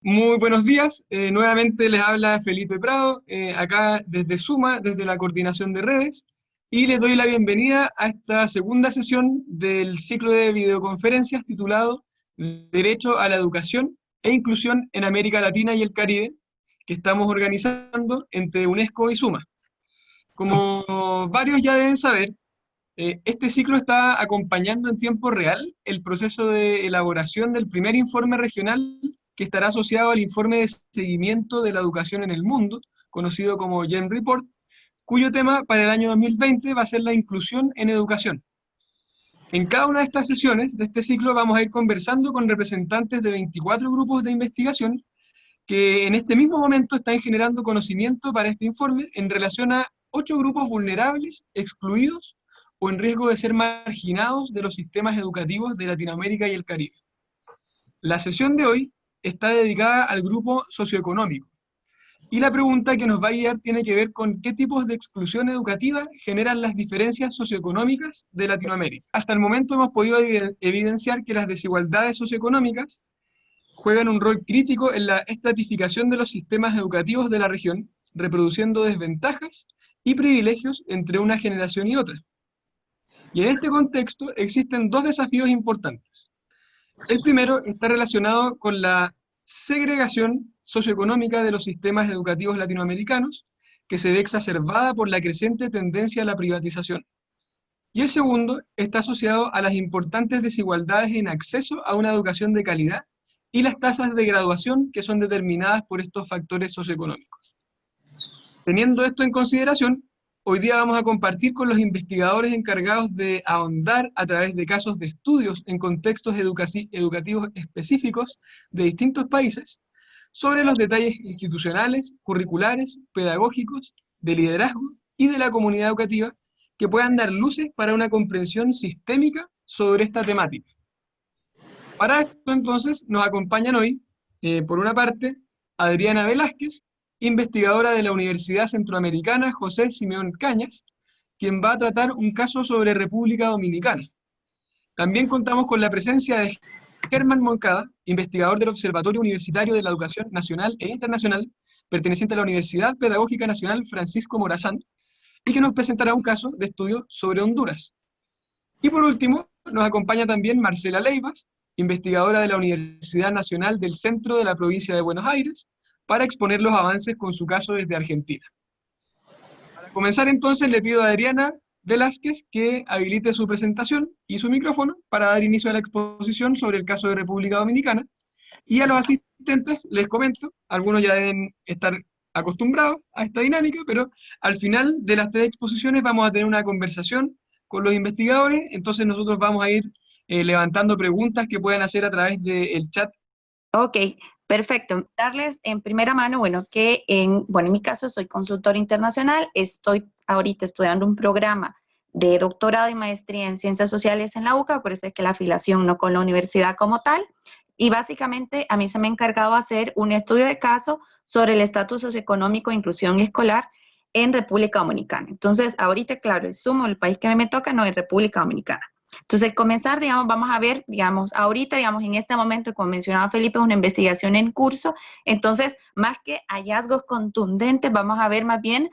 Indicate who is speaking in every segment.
Speaker 1: Muy buenos días, nuevamente les habla Felipe Prado, acá desde Suma, desde la coordinación de redes, y les doy la bienvenida a esta segunda sesión del ciclo de videoconferencias titulado Derecho a la Educación e Inclusión en América Latina y el Caribe, que estamos organizando entre UNESCO y Suma. Como varios ya deben saber, este ciclo está acompañando en tiempo real el proceso de elaboración del primer informe regional que estará asociado al informe de seguimiento de la educación en el mundo, conocido como GEM Report, cuyo tema para el año 2020 va a ser la inclusión en educación. En cada una de estas sesiones de este ciclo vamos a ir conversando con representantes de 24 grupos de investigación que en este mismo momento están generando conocimiento para este informe en relación a 8 grupos vulnerables, excluidos o en riesgo de ser marginados de los sistemas educativos de Latinoamérica y el Caribe. La sesión de hoy está dedicada al grupo socioeconómico, y la pregunta que nos va a guiar tiene que ver con qué tipos de exclusión educativa generan las diferencias socioeconómicas de Latinoamérica. Hasta el momento hemos podido evidenciar que las desigualdades socioeconómicas juegan un rol crítico en la estratificación de los sistemas educativos de la región, reproduciendo desventajas y privilegios entre una generación y otra. Y en este contexto existen dos desafíos importantes. El primero está relacionado con la segregación socioeconómica de los sistemas educativos latinoamericanos, que se ve exacerbada por la creciente tendencia a la privatización. Y el segundo está asociado a las importantes desigualdades en acceso a una educación de calidad y las tasas de graduación que son determinadas por estos factores socioeconómicos. Teniendo esto en consideración, hoy día vamos a compartir con los investigadores encargados de ahondar a través de casos de estudios en contextos educativos específicos de distintos países sobre los detalles institucionales, curriculares, pedagógicos, de liderazgo y de la comunidad educativa que puedan dar luces para una comprensión sistémica sobre esta temática. Para esto entonces nos acompañan hoy, por una parte, Adriana Velázquez, investigadora de la Universidad Centroamericana José Simeón Cañas, quien va a tratar un caso sobre República Dominicana. También contamos con la presencia de Germán Moncada, investigador del Observatorio Universitario de la Educación Nacional e Internacional, perteneciente a la Universidad Pedagógica Nacional Francisco Morazán, y que nos presentará un caso de estudio sobre Honduras. Y por último, nos acompaña también Marcela Leivas, investigadora de la Universidad Nacional del Centro de la Provincia de Buenos Aires, para exponer los avances con su caso desde Argentina. Para comenzar entonces le pido a Adriana Velázquez que habilite su presentación y su micrófono para dar inicio a la exposición sobre el caso de República Dominicana. Y a los asistentes les comento, algunos ya deben estar acostumbrados a esta dinámica, pero al final de las 3 exposiciones vamos a tener una conversación con los investigadores, entonces nosotros vamos a ir levantando preguntas que puedan hacer a través del chat.
Speaker 2: Ok, perfecto. Darles en primera mano, bueno, en mi caso soy consultora internacional, estoy ahorita estudiando un programa de doctorado y maestría en ciencias sociales en la UCA, por eso es que la afiliación no con la universidad como tal, y básicamente a mí se me ha encargado hacer un estudio de caso sobre el estatus socioeconómico e inclusión escolar en República Dominicana. Entonces, ahorita, claro, el sumo, el país que me toca no es República Dominicana. Entonces, comenzar, digamos, vamos a ver, digamos, ahorita, digamos, en este momento, como mencionaba Felipe, es una investigación en curso, entonces, más que hallazgos contundentes, vamos a ver más bien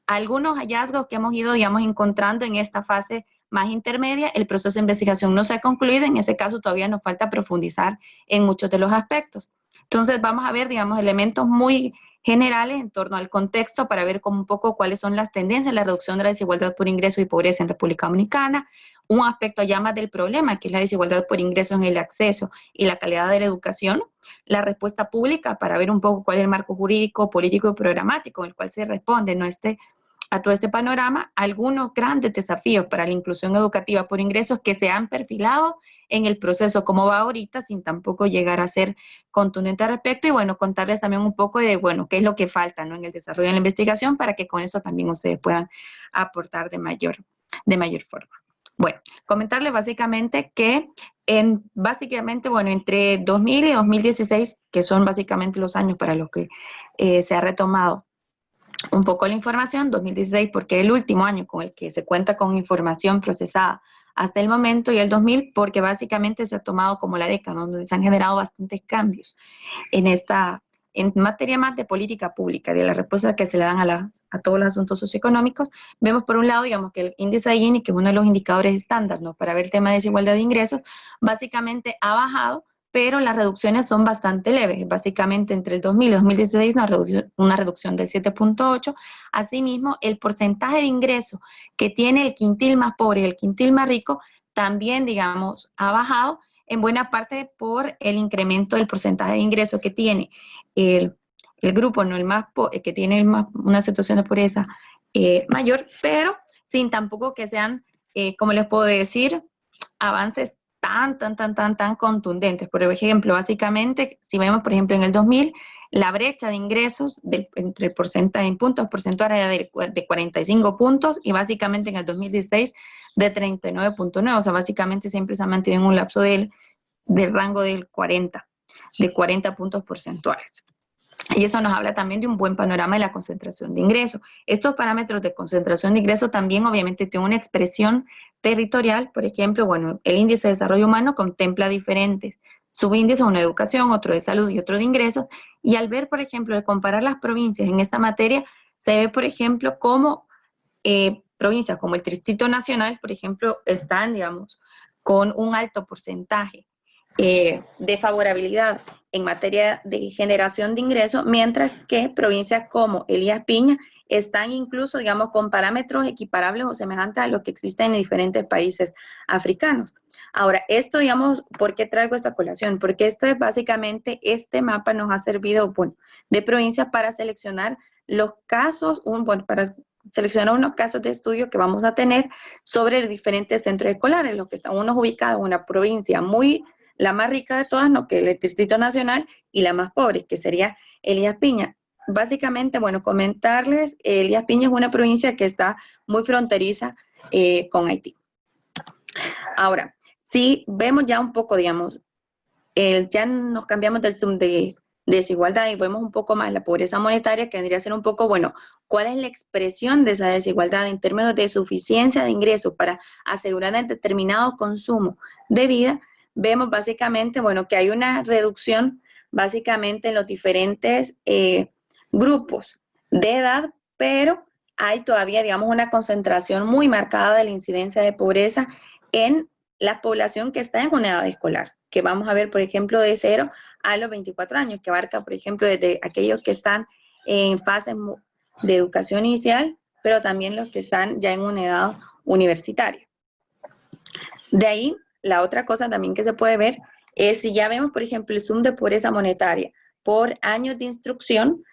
Speaker 2: algunos hallazgos que hemos ido, digamos, encontrando en esta fase más intermedia. El proceso de investigación no se ha concluido, en ese caso todavía nos falta profundizar en muchos de los aspectos. Entonces, vamos a ver, digamos, elementos muy generales en torno al contexto para ver como un poco cuáles son las tendencias en la reducción de la desigualdad por ingreso y pobreza en República Dominicana, un aspecto ya más del problema, que es la desigualdad por ingreso en el acceso y la calidad de la educación, la respuesta pública para ver un poco cuál es el marco jurídico, político y programático en el cual se responde a todo este panorama, algunos grandes desafíos para la inclusión educativa por ingresos que se han perfilado en el proceso como va ahorita, sin tampoco llegar a ser contundente al respecto, y bueno, contarles también un poco de, bueno, qué es lo que falta, ¿no?, en el desarrollo de la investigación para que con eso también ustedes puedan aportar de mayor forma. Bueno, comentarles básicamente que entre 2000 y 2016, que son básicamente los años para los que se ha retomado un poco la información, 2016 porque es el último año con el que se cuenta con información procesada hasta el momento y el 2000, porque básicamente se ha tomado como la década donde se han generado bastantes cambios en materia más de política pública, de las respuestas que se le dan a todos los asuntos socioeconómicos. Vemos por un lado, digamos, que el índice de Gini, que es uno de los indicadores estándar, ¿no?, para ver el tema de desigualdad de ingresos, básicamente ha bajado, pero las reducciones son bastante leves. Básicamente entre el 2000 y 2016 una reducción del 7.8. Asimismo, el porcentaje de ingreso que tiene el quintil más pobre y el quintil más rico también, digamos, ha bajado, en buena parte por el incremento del porcentaje de ingreso que tiene el grupo, no el más que tiene una situación de pobreza mayor, pero sin tampoco que sean, como les puedo decir, avances tan contundentes. Por ejemplo, básicamente, si vemos, por ejemplo, en el 2000, la brecha de ingresos entre el porcentaje en puntos porcentuales era de 45 puntos y básicamente en el 2016 de 39.9, o sea, básicamente siempre se ha mantenido en un lapso del rango de 40 puntos porcentuales. Y eso nos habla también de un buen panorama de la concentración de ingresos. Estos parámetros de concentración de ingresos también obviamente tienen una expresión territorial. Por ejemplo, bueno, el índice de desarrollo humano contempla diferentes subíndices, uno de educación, otro de salud y otro de ingresos. Y al ver, por ejemplo, al comparar las provincias en esta materia, se ve, por ejemplo, cómo provincias como el Distrito Nacional, por ejemplo, están, digamos, con un alto porcentaje de favorabilidad en materia de generación de ingresos, mientras que provincias como Elías Piña están incluso, digamos, con parámetros equiparables o semejantes a los que existen en diferentes países africanos. Ahora, esto, digamos, ¿por qué traigo esta colación? Porque básicamente, este mapa nos ha servido, bueno, de provincias para seleccionar los casos, para seleccionar unos casos de estudio que vamos a tener sobre diferentes centros escolares, los que están unos ubicados en una provincia la más rica de todas, ¿no?, que el Distrito Nacional, y la más pobre, que sería Elías Piña. Básicamente, bueno, comentarles, Elías Piña es una provincia que está muy fronteriza con Haití. Ahora, si vemos ya un poco, digamos, ya nos cambiamos del zoom de desigualdad y vemos un poco más la pobreza monetaria, que vendría a ser un poco, bueno, ¿cuál es la expresión de esa desigualdad en términos de suficiencia de ingresos para asegurar el determinado consumo de vida? Vemos básicamente, bueno, que hay una reducción básicamente en los diferentes grupos de edad, pero hay todavía, digamos, una concentración muy marcada de la incidencia de pobreza en la población que está en una edad escolar, que vamos a ver, por ejemplo, de 0 a los 24 años, que abarca, por ejemplo, desde aquellos que están en fase de educación inicial, pero también los que están ya en una edad universitaria. De ahí, la otra cosa también que se puede ver es si ya vemos, por ejemplo, el zoom de pobreza monetaria por años de instrucción,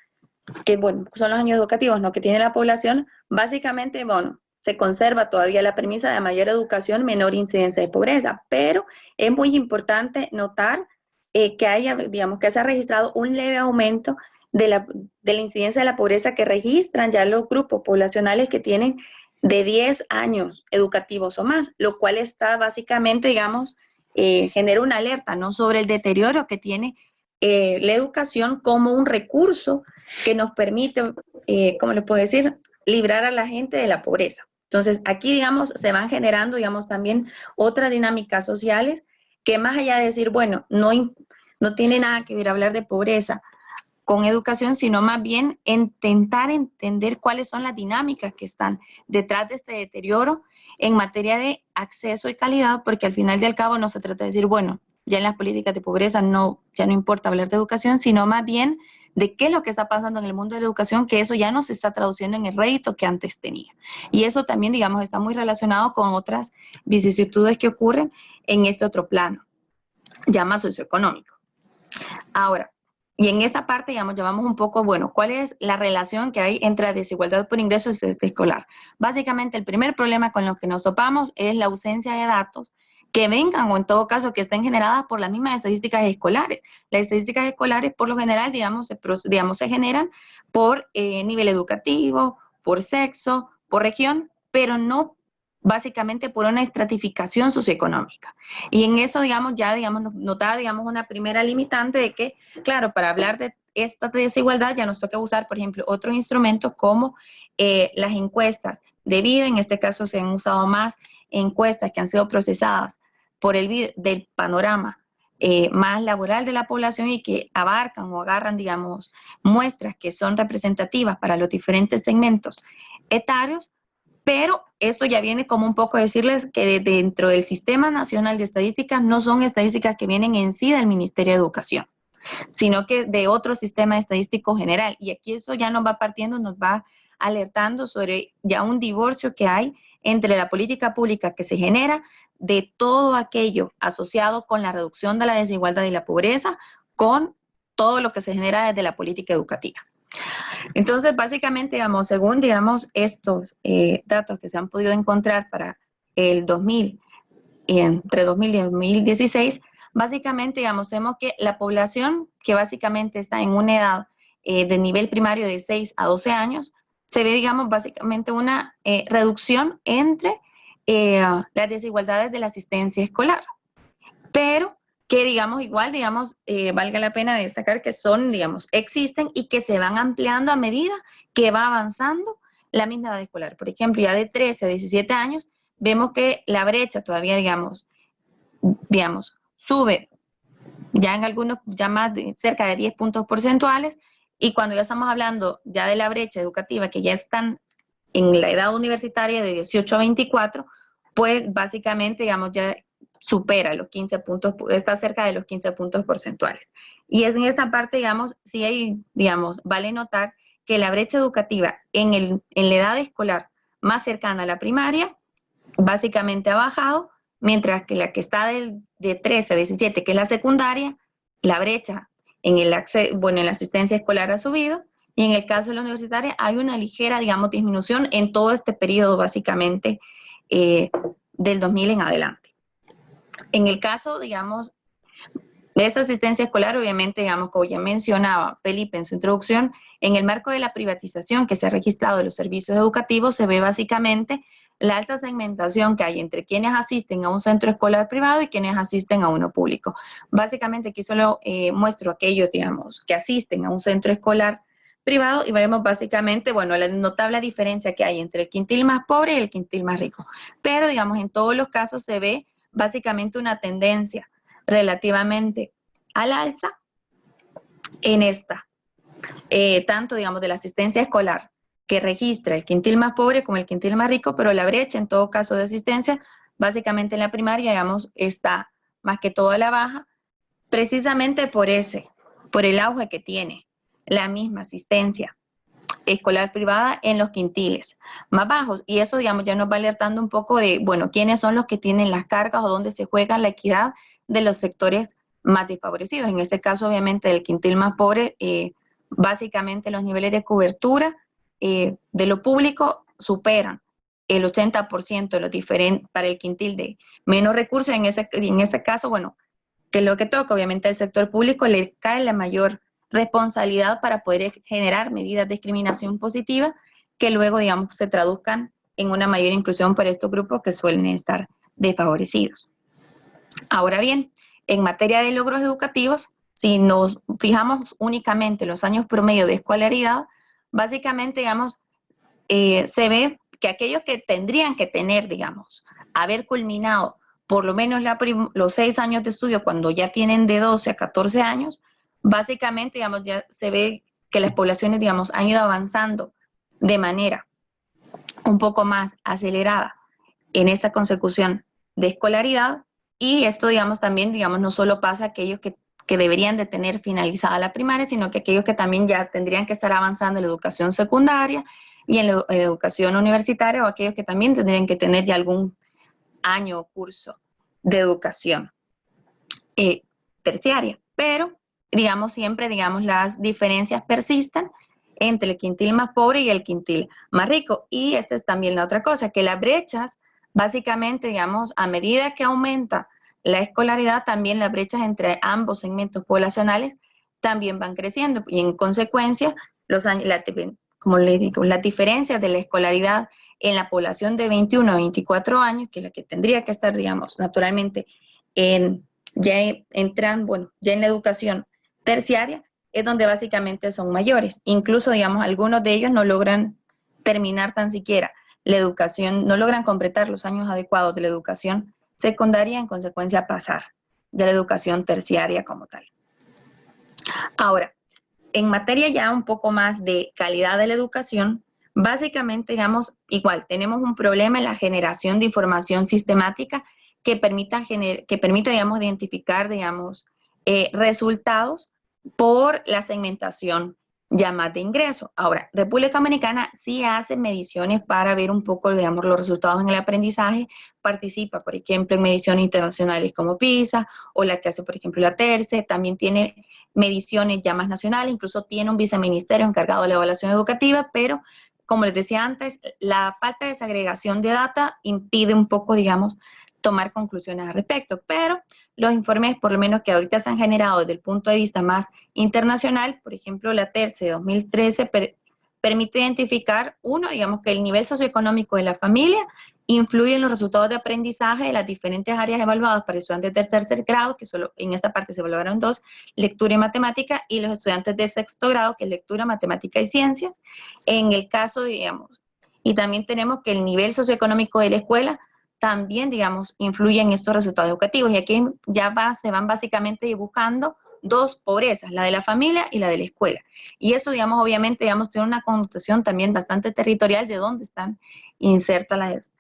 Speaker 2: que bueno, son los años educativos, ¿no?, que tiene la población, básicamente, bueno, se conserva todavía la premisa de mayor educación, menor incidencia de pobreza, pero es muy importante notar que se ha registrado un leve aumento de la incidencia de la pobreza que registran ya los grupos poblacionales que tienen de 10 años educativos o más, lo cual está básicamente, digamos, genera una alerta, ¿no?, sobre el deterioro que tiene la educación como un recurso que nos permite, ¿cómo les puedo decir?, librar a la gente de la pobreza. Entonces, aquí, digamos, se van generando, digamos, también otras dinámicas sociales que más allá de decir, bueno, no tiene nada que ver hablar de pobreza con educación, sino más bien intentar entender cuáles son las dinámicas que están detrás de este deterioro en materia de acceso y calidad, porque al final y al cabo no se trata de decir, bueno, ya en las políticas de pobreza ya no importa hablar de educación, sino más bien de qué es lo que está pasando en el mundo de la educación, que eso ya no se está traduciendo en el rédito que antes tenía. Y eso también, digamos, está muy relacionado con otras vicisitudes que ocurren en este otro plano, ya más socioeconómico. Ahora, y en esa parte, digamos, llevamos un poco, bueno, ¿cuál es la relación que hay entre la desigualdad por ingresos y escolar? Básicamente, el primer problema con lo que nos topamos es la ausencia de datos que vengan o en todo caso que estén generadas por las mismas estadísticas escolares. Las estadísticas escolares por lo general, digamos, se generan por nivel educativo, por sexo, por región, pero no básicamente por una estratificación socioeconómica. Y en eso, digamos, notaba, digamos, una primera limitante de que, claro, para hablar de esta desigualdad ya nos toca usar, por ejemplo, otros instrumentos como las encuestas de vida, en este caso se han usado más encuestas que han sido procesadas por del panorama más laboral de la población y que abarcan o agarran, digamos, muestras que son representativas para los diferentes segmentos etarios, pero esto ya viene como un poco a decirles que dentro del Sistema Nacional de Estadísticas no son estadísticas que vienen en sí del Ministerio de Educación, sino que de otro sistema estadístico general. Y aquí eso ya nos va partiendo, nos va alertando sobre ya un divorcio que hay entre la política pública que se genera de todo aquello asociado con la reducción de la desigualdad y la pobreza, con todo lo que se genera desde la política educativa. Entonces, básicamente, digamos, según, digamos, estos datos que se han podido encontrar para el 2000, entre 2000 y 2016, básicamente, digamos, vemos que la población que básicamente está en una edad de nivel primario de 6 a 12 años, se ve, digamos, básicamente una reducción entre las desigualdades de la asistencia escolar, pero que digamos igual, digamos, valga la pena destacar que son, digamos, existen y que se van ampliando a medida que va avanzando la misma edad escolar. Por ejemplo, ya de 13 a 17 años, vemos que la brecha todavía, digamos, sube ya en algunos, ya más de cerca de 10 puntos porcentuales, y cuando ya estamos hablando ya de la brecha educativa, que ya están en la edad universitaria de 18 a 24, pues básicamente, digamos, ya supera los 15 puntos, está cerca de los 15 puntos porcentuales. Y es en esta parte, digamos, sí hay, digamos, vale notar que la brecha educativa en la edad escolar más cercana a la primaria, básicamente ha bajado, mientras que la que está de 13 a 17, que es la secundaria, la brecha en el en la asistencia escolar ha subido, y en el caso de la universitaria hay una ligera, digamos, disminución en todo este periodo, básicamente, del 2000 en adelante. En el caso, digamos, de esa asistencia escolar, obviamente, digamos, como ya mencionaba Felipe en su introducción, en el marco de la privatización que se ha registrado de los servicios educativos, se ve básicamente la alta segmentación que hay entre quienes asisten a un centro escolar privado y quienes asisten a uno público. Básicamente aquí solo muestro aquellos, digamos, que asisten a un centro escolar privado y vemos básicamente, bueno, la notable diferencia que hay entre el quintil más pobre y el quintil más rico. Pero, digamos, en todos los casos se ve básicamente una tendencia relativamente al alza en esta, tanto, digamos, de la asistencia escolar que registra el quintil más pobre como el quintil más rico, pero la brecha en todo caso de asistencia, básicamente en la primaria, digamos, está más que todo a la baja, precisamente por el auge que tiene la misma asistencia escolar privada en los quintiles más bajos. Y eso, digamos, ya nos va alertando un poco de, bueno, quiénes son los que tienen las cargas o dónde se juega la equidad de los sectores más desfavorecidos. En este caso, obviamente, del quintil más pobre, básicamente los niveles de cobertura de lo público superan el 80% de los diferentes para el quintil de menos recursos. En ese caso, bueno, que lo que toca, obviamente, al sector público le cae la mayor responsabilidad para poder generar medidas de discriminación positiva que luego, digamos, se traduzcan en una mayor inclusión para estos grupos que suelen estar desfavorecidos. Ahora bien, en materia de logros educativos, si nos fijamos únicamente en los años promedio de escolaridad, básicamente, digamos, se ve que aquellos que tendrían que tener, digamos, haber culminado por lo menos los 6 años de estudio cuando ya tienen de 12 a 14 años, básicamente, digamos, ya se ve que las poblaciones, digamos, han ido avanzando de manera un poco más acelerada en esa consecución de escolaridad, y esto, digamos, también, digamos, no solo pasa a aquellos que deberían de tener finalizada la primaria, sino que aquellos que también ya tendrían que estar avanzando en la educación secundaria y en la educación universitaria, o aquellos que también tendrían que tener ya algún año o curso de educación terciaria. Pero, digamos, siempre, digamos, las diferencias persisten entre el quintil más pobre y el quintil más rico. Y esta es también la otra cosa, que las brechas, básicamente, digamos, a medida que aumenta la escolaridad, también las brechas entre ambos segmentos poblacionales también van creciendo. Y en consecuencia, como le digo, las diferencias de la escolaridad en la población de 21 a 24 años, que es la que tendría que estar, digamos, naturalmente ya en la educación terciaria, es donde básicamente son mayores. Incluso, digamos, algunos de ellos no logran terminar tan siquiera la educación, no logran completar los años adecuados de la educación secundaria, en consecuencia pasar de la educación terciaria como tal. Ahora, en materia ya un poco más de calidad de la educación, básicamente, digamos, igual, tenemos un problema en la generación de información sistemática que permita, digamos, identificar, digamos, resultados por la segmentación ya más de ingreso. Ahora, República Dominicana sí hace mediciones para ver un poco, digamos, los resultados en el aprendizaje, participa, por ejemplo, en mediciones internacionales como PISA o la que hace, por ejemplo, la TERCE, también tiene mediciones ya más nacionales, incluso tiene un viceministerio encargado de la evaluación educativa, pero como les decía antes, la falta de desagregación de data impide un poco, digamos, tomar conclusiones al respecto, pero los informes, por lo menos que ahorita se han generado desde el punto de vista más internacional, por ejemplo, la TERCE de 2013 permite identificar, uno, digamos que el nivel socioeconómico de la familia influye en los resultados de aprendizaje de las diferentes áreas evaluadas para estudiantes de tercer grado, que solo en esta parte se evaluaron 2, lectura y matemática, y los estudiantes de sexto grado, que es lectura, matemática y ciencias. En el caso, digamos, y también tenemos que el nivel socioeconómico de la escuela también, digamos, influye en estos resultados educativos. Y aquí ya se van básicamente dibujando dos pobrezas, la de la familia y la de la escuela. Y eso, digamos, obviamente, digamos, tiene una connotación también bastante territorial de dónde están insertas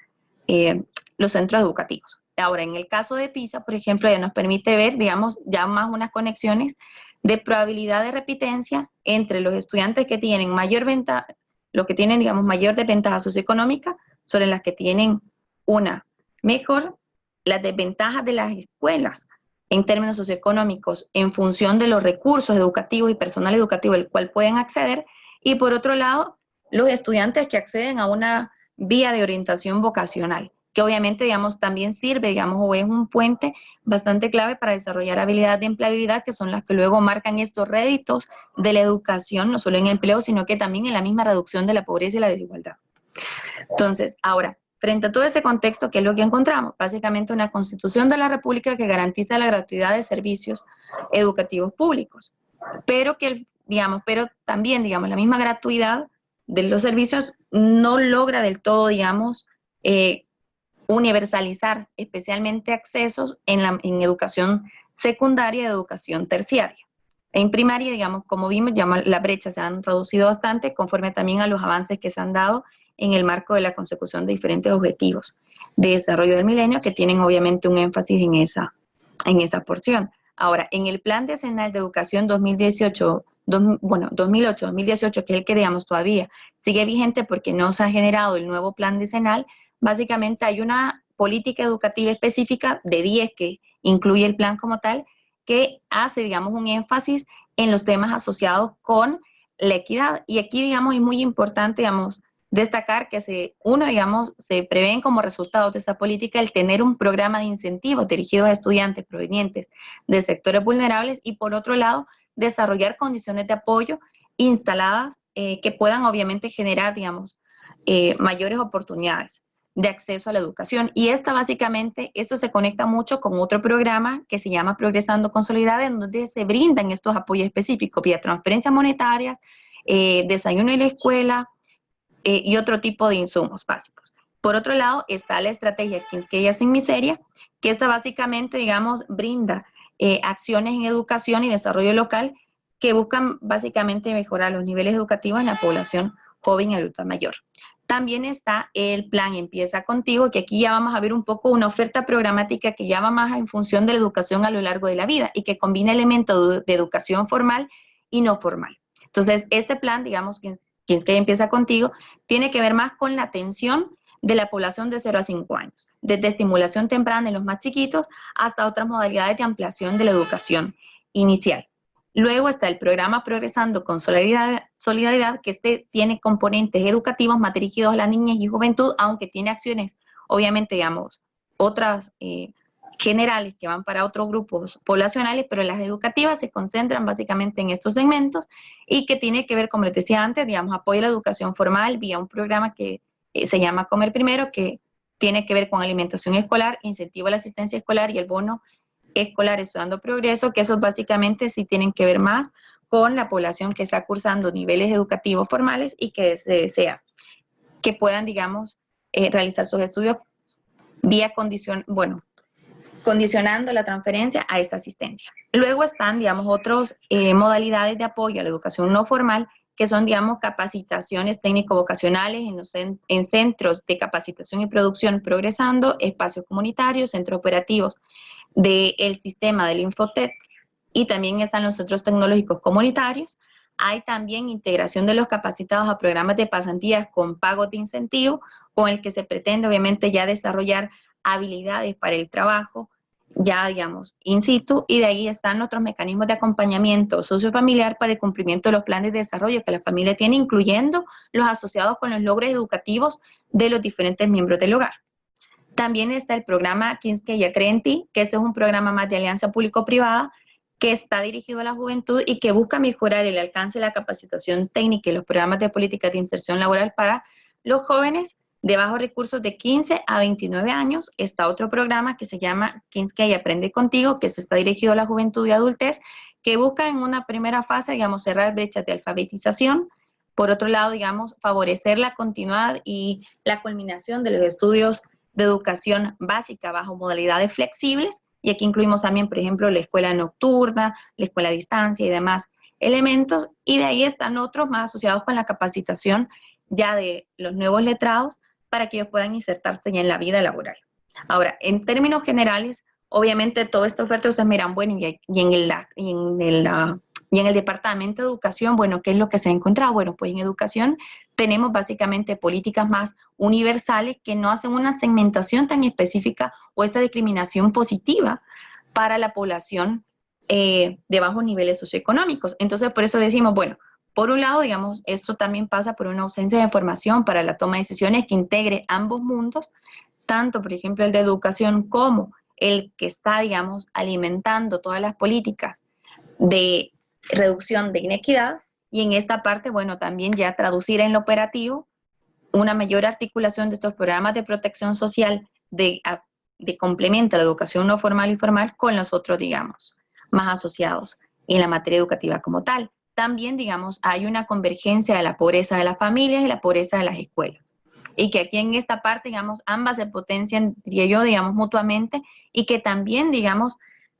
Speaker 2: los centros educativos. Ahora, en el caso de PISA, por ejemplo, ya nos permite ver, digamos, ya más unas conexiones de probabilidad de repitencia entre los estudiantes que tienen mayor ventaja, los que tienen, digamos, mayor desventaja socioeconómica sobre las que tienen una mejor, las desventajas de las escuelas en términos socioeconómicos en función de los recursos educativos y personal educativo al cual pueden acceder, y por otro lado, los estudiantes que acceden a una vía de orientación vocacional, que obviamente, digamos, también sirve, digamos, o es un puente bastante clave para desarrollar habilidades de empleabilidad, que son las que luego marcan estos réditos de la educación, no solo en empleo, sino que también en la misma reducción de la pobreza y la desigualdad. Entonces, ahora, frente a todo este contexto, ¿qué es lo que encontramos? Básicamente una Constitución de la República que garantiza la gratuidad de servicios educativos públicos, pero que, digamos, pero también, digamos, la misma gratuidad de los servicios no logra del todo, digamos, universalizar especialmente accesos en educación secundaria y educación terciaria. En primaria, digamos, como vimos, ya las brechas se han reducido bastante conforme también a los avances que se han dado en el marco de la consecución de diferentes objetivos de desarrollo del milenio que tienen obviamente un énfasis en esa porción. Ahora, en el Plan Decenal de Educación 2008-2018, que es el que, digamos, todavía sigue vigente porque no se ha generado el nuevo Plan Decenal, básicamente hay una política educativa específica de 10 que incluye el plan como tal, que hace, digamos, un énfasis en los temas asociados con la equidad. Y aquí, digamos, es muy importante, digamos, destacar que se prevén como resultado de esa política el tener un programa de incentivos dirigido a estudiantes provenientes de sectores vulnerables y, por otro lado, desarrollar condiciones de apoyo instaladas que puedan obviamente generar, digamos, mayores oportunidades de acceso a la educación. Y esto se conecta mucho con otro programa que se llama Progresando con Solidaridad, en donde se brindan estos apoyos específicos vía transferencias monetarias, desayuno en la escuela, y otro tipo de insumos básicos. Por otro lado, está la estrategia Quisqueya sin Miseria, que esta básicamente, digamos, brinda acciones en educación y desarrollo local que buscan básicamente mejorar los niveles educativos en la población joven y adulta mayor. También está el plan Empieza Contigo, que aquí ya vamos a ver un poco una oferta programática que ya va más en función de la educación a lo largo de la vida y que combina elementos de educación formal y no formal. Entonces, este plan, digamos, Quisqueya Empieza Contigo, tiene que ver más con la atención de la población de 0 a 5 años, desde estimulación temprana en los más chiquitos hasta otras modalidades de ampliación de la educación inicial. Luego está el programa Progresando con Solidaridad, que tiene componentes educativos más dirigidos a la niñez y juventud, aunque tiene acciones, obviamente, digamos, otras generales que van para otros grupos poblacionales, pero las educativas se concentran básicamente en estos segmentos y que tiene que ver, como les decía antes, digamos, apoyo a la educación formal vía un programa que se llama Comer Primero, que tiene que ver con alimentación escolar, incentivo a la asistencia escolar y el bono escolar Estudiando Progreso, que esos básicamente sí tienen que ver más con la población que está cursando niveles educativos formales y que se desea que puedan, digamos, realizar sus estudios vía condicionando la transferencia a esta asistencia. Luego están, digamos, otras modalidades de apoyo a la educación no formal, que son, digamos, capacitaciones técnico-vocacionales en centros de capacitación y producción Progresando, espacios comunitarios, centros operativos del sistema del Infotec, y también están los centros tecnológicos comunitarios. Hay también integración de los capacitados a programas de pasantías con pagos de incentivo, con el que se pretende obviamente ya desarrollar habilidades para el trabajo, ya digamos, in situ, y de ahí están otros mecanismos de acompañamiento sociofamiliar para el cumplimiento de los planes de desarrollo que la familia tiene, incluyendo los asociados con los logros educativos de los diferentes miembros del hogar. También está el programa Quisqueya Cree en Ti, que este es un programa más de alianza público-privada, que está dirigido a la juventud y que busca mejorar el alcance de la capacitación técnica y los programas de políticas de inserción laboral para los jóvenes de bajos recursos de 15 a 29 años. Está otro programa que se llama Quisqueya Aprende Contigo, que se está dirigido a la juventud y adultez, que busca en una primera fase, digamos, cerrar brechas de alfabetización. Por otro lado, digamos, favorecer la continuidad y la culminación de los estudios de educación básica bajo modalidades flexibles. Y aquí incluimos también, por ejemplo, la escuela nocturna, la escuela a distancia y demás elementos. Y de ahí están otros más asociados con la capacitación ya de los nuevos letrados para que ellos puedan insertarse ya en la vida laboral. Ahora, en términos generales, obviamente todo esto oferta ustedes miran, bueno, y en el Departamento de Educación, bueno, ¿qué es lo que se ha encontrado? Bueno, pues en educación tenemos básicamente políticas más universales que no hacen una segmentación tan específica o esta discriminación positiva para la población de bajos niveles socioeconómicos. Entonces, por eso decimos, bueno, por un lado, digamos, esto también pasa por una ausencia de formación para la toma de decisiones que integre ambos mundos, tanto, por ejemplo, el de educación como el que está, digamos, alimentando todas las políticas de reducción de inequidad, y en esta parte, bueno, también ya traducir en lo operativo una mayor articulación de estos programas de protección social de complemento a la educación no formal y formal con los otros, digamos, más asociados en la materia educativa como tal. También, digamos, hay una convergencia de la pobreza de las familias y la pobreza de las escuelas. Y que aquí en esta parte, digamos, ambas se potencian, diría yo, digamos, mutuamente, y que también, digamos,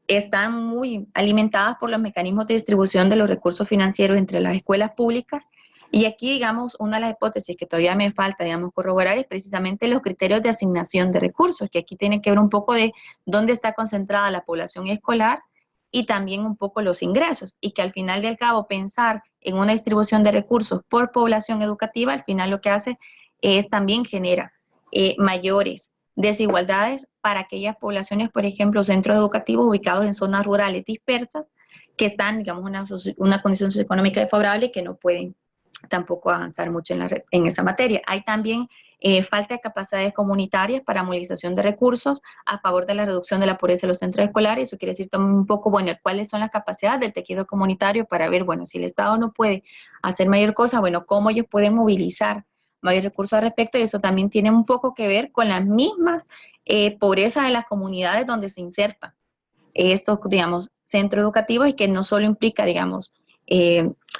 Speaker 2: están muy alimentadas por los mecanismos de distribución de los recursos financieros entre las escuelas públicas. Y aquí, digamos, una de las hipótesis que todavía me falta, digamos, corroborar es precisamente los criterios de asignación de recursos, que aquí tiene que ver un poco de dónde está concentrada la población escolar y también un poco los ingresos, y que al final del cabo pensar en una distribución de recursos por población educativa, al final lo que hace es también genera mayores desigualdades para aquellas poblaciones, por ejemplo, centros educativos ubicados en zonas rurales dispersas, que están, digamos, en una condición socioeconómica desfavorable y que no pueden tampoco avanzar mucho en esa materia. Hay también falta de capacidades comunitarias para movilización de recursos a favor de la reducción de la pobreza en los centros escolares. Eso quiere decir también un poco, bueno, cuáles son las capacidades del tejido comunitario para ver, bueno, si el Estado no puede hacer mayor cosa, bueno, cómo ellos pueden movilizar mayor recursos al respecto, y eso también tiene un poco que ver con las mismas pobrezas de las comunidades donde se insertan estos, digamos, centros educativos, y que no solo implica, digamos,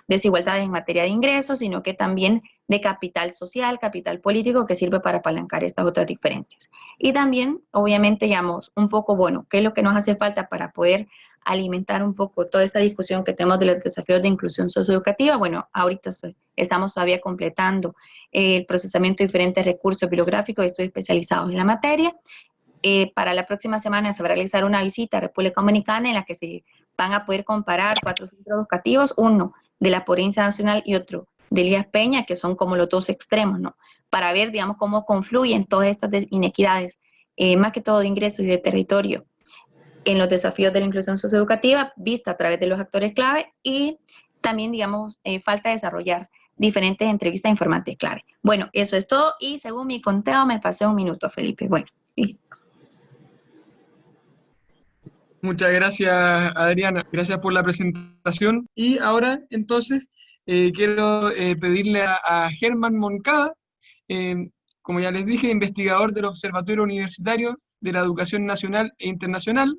Speaker 2: desigualdades en materia de ingresos, sino que también de capital social, capital político, que sirve para apalancar estas otras diferencias. Y también, obviamente, digamos, un poco, bueno, ¿qué es lo que nos hace falta para poder alimentar un poco toda esta discusión que tenemos de los desafíos de inclusión socioeducativa? Bueno, ahorita estamos todavía completando el procesamiento de diferentes recursos bibliográficos y estudios especializados en la materia. Para la próxima semana se va a realizar una visita a República Dominicana en la que se van a poder comparar 4 centros educativos, uno de la Ponencia Nacional y otro de Elías Peña, que son como los dos extremos, ¿no? Para ver, digamos, cómo confluyen todas estas inequidades, más que todo de ingresos y de territorio, en los desafíos de la inclusión socioeducativa, vista a través de los actores clave, y también, digamos, falta desarrollar diferentes entrevistas informantes clave. Bueno, eso es todo, y según mi conteo me pasé 1 minuto, Felipe. Bueno, listo.
Speaker 1: Muchas gracias, Adriana. Gracias por la presentación. Y ahora, entonces, quiero pedirle a Germán Moncada, como ya les dije, investigador del Observatorio Universitario de la Educación Nacional e Internacional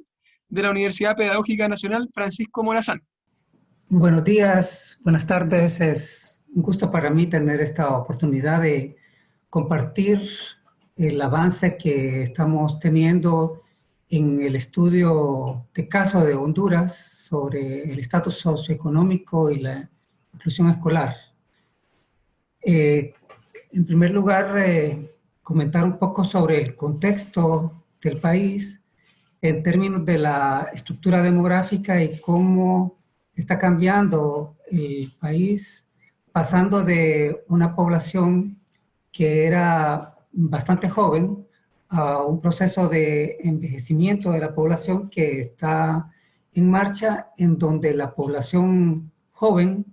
Speaker 1: de la Universidad Pedagógica Nacional Francisco Morazán.
Speaker 3: Buenos días, buenas tardes. Es un gusto para mí tener esta oportunidad de compartir el avance que estamos teniendo en el estudio de caso de Honduras sobre el estatus socioeconómico y la inclusión escolar. En primer lugar, comentar un poco sobre el contexto del país en términos de la estructura demográfica y cómo está cambiando el país, pasando de una población que era bastante joven a un proceso de envejecimiento de la población que está en marcha, en donde la población joven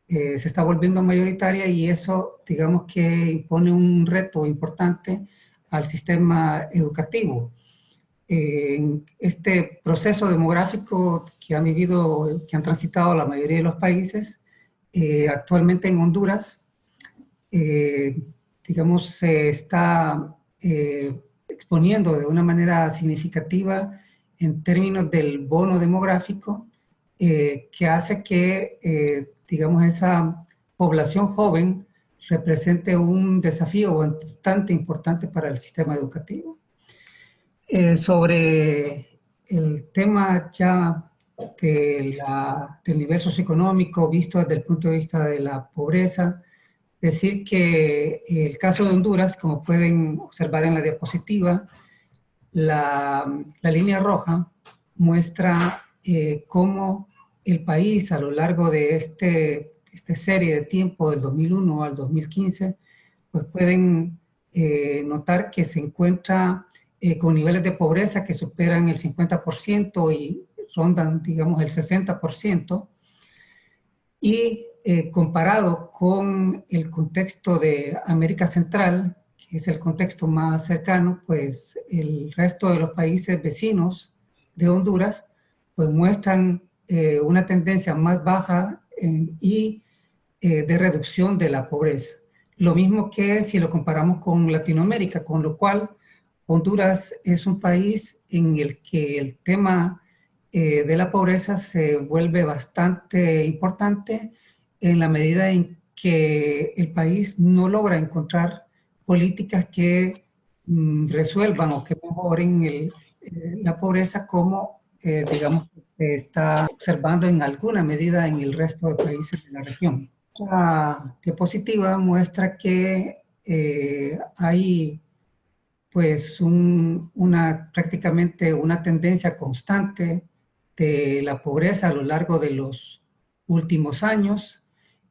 Speaker 3: se está volviendo mayoritaria, y eso, digamos, que impone un reto importante al sistema educativo. En este proceso demográfico que han vivido, que han transitado la mayoría de los países, actualmente en Honduras, digamos, se está exponiendo de una manera significativa en términos del bono demográfico, que hace que, digamos, esa población joven represente un desafío bastante importante para el sistema educativo. Sobre el tema ya del nivel socioeconómico visto desde el punto de vista de la pobreza, decir que el caso de Honduras, como pueden observar en la diapositiva, la línea roja muestra cómo el país a lo largo de esta serie de tiempo del 2001 al 2015, pues pueden notar que se encuentra con niveles de pobreza que superan el 50% y rondan, digamos, el 60%, y comparado con el contexto de América Central, que es el contexto más cercano, pues el resto de los países vecinos de Honduras pues muestran una tendencia más baja y de reducción de la pobreza. Lo mismo que si lo comparamos con Latinoamérica, con lo cual Honduras es un país en el que el tema de la pobreza se vuelve bastante importante en la medida en que el país no logra encontrar políticas que resuelvan o que mejoren la pobreza, como digamos se está observando en alguna medida en el resto de países de la región. La diapositiva muestra que hay pues prácticamente una tendencia constante de la pobreza a lo largo de los últimos años,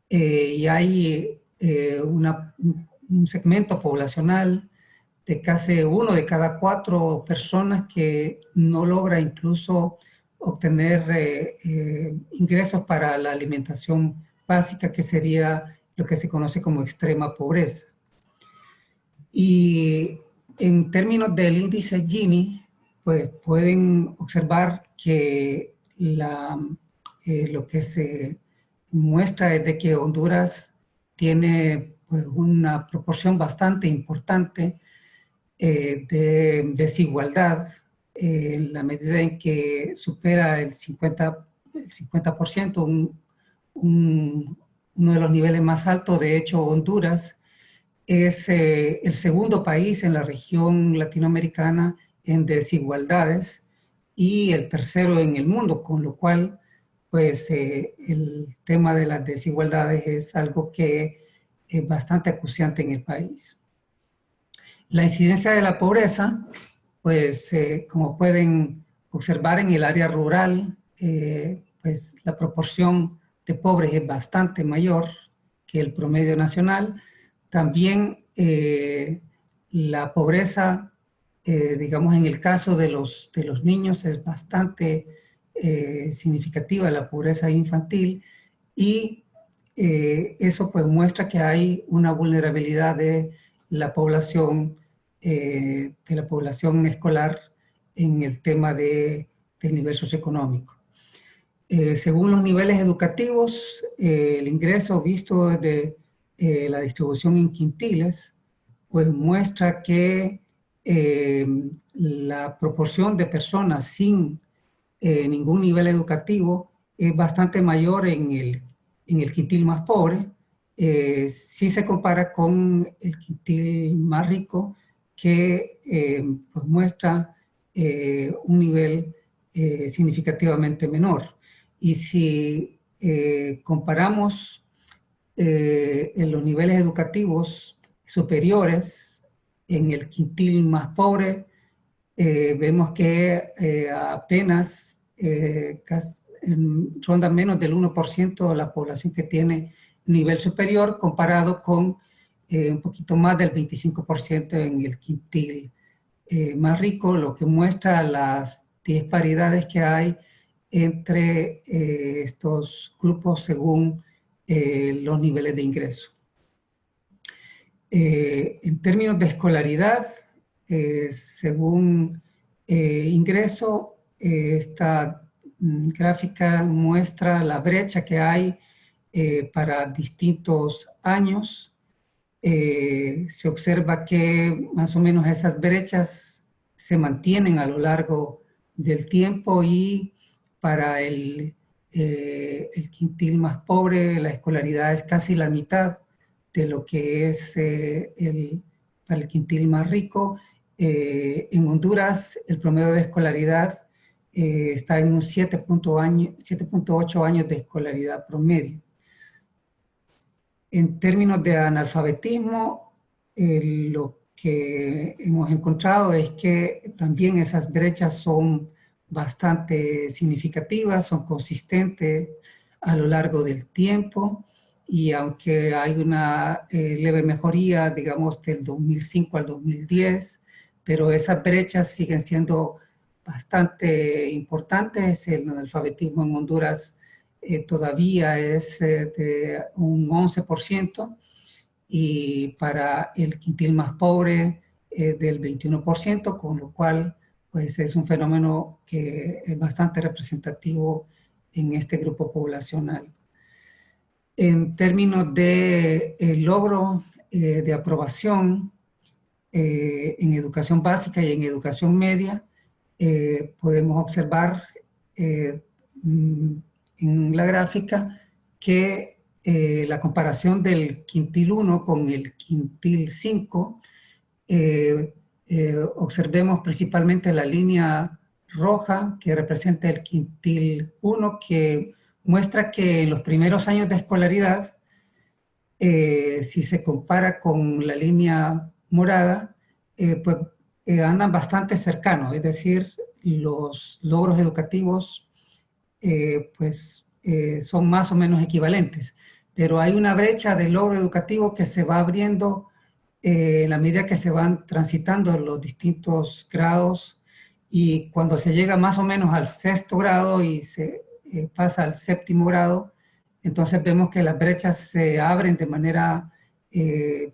Speaker 3: y hay un segmento poblacional de casi 1 de cada 4 personas que no logra incluso obtener ingresos para la alimentación básica, que sería lo que se conoce como extrema pobreza. Y en términos del índice Gini, pues pueden observar que lo que se muestra es de que Honduras tiene pues una proporción bastante importante de desigualdad, en la medida en que supera el 50%, uno de los niveles más altos. De hecho, Honduras es el segundo país en la región latinoamericana en desigualdades y el tercero en el mundo, con lo cual pues el tema de las desigualdades es algo que es bastante acuciante en el país. La incidencia de la pobreza, pues como pueden observar en el área rural, pues la proporción de pobres es bastante mayor que el promedio nacional. También la pobreza, digamos, en el caso de los niños es bastante significativa, la pobreza infantil, y eso pues muestra que hay una vulnerabilidad de la población escolar en el tema del nivel socioeconómico. Según los niveles educativos, el ingreso visto desde la distribución en quintiles, pues muestra que la proporción de personas sin ningún nivel educativo es bastante mayor en el quintil más pobre, si se compara con el quintil más rico, que pues muestra un nivel significativamente menor. Y si comparamos en los niveles educativos superiores, en el quintil más pobre, vemos que apenas ronda menos del 1% de la población que tiene nivel superior, comparado con un poquito más del 25% en el quintil más rico, lo que muestra las disparidades que hay entre estos grupos según los niveles de ingreso. En términos de escolaridad, según ingreso, esta gráfica muestra la brecha que hay para distintos años. Se observa que más o menos esas brechas se mantienen a lo largo del tiempo, y para el quintil más pobre la escolaridad es casi la mitad de lo que es para el quintil más rico. En Honduras el promedio de escolaridad está en un 7.8 años de escolaridad promedio. En términos de analfabetismo, lo que hemos encontrado es que también esas brechas son bastante significativas, son consistentes a lo largo del tiempo, y aunque hay una leve mejoría, digamos, del 2005 al 2010, pero esas brechas siguen siendo bastante importantes. El analfabetismo en Honduras todavía es de un 11%, y para el quintil más pobre del 21%, con lo cual pues es un fenómeno que es bastante representativo en este grupo poblacional. En términos de logro de aprobación en educación básica y en educación media, podemos observar en la gráfica que la comparación del quintil 1 con el quintil 5, observemos principalmente la línea roja que representa el quintil 1, que muestra que en los primeros años de escolaridad, si se compara con la línea morada, pues andan bastante cercanos, es decir, los logros educativos son más o menos equivalentes, pero hay una brecha de logro educativo que se va abriendo en la medida que se van transitando los distintos grados, y cuando se llega más o menos al sexto grado y se pasa al séptimo grado, entonces vemos que las brechas se abren de manera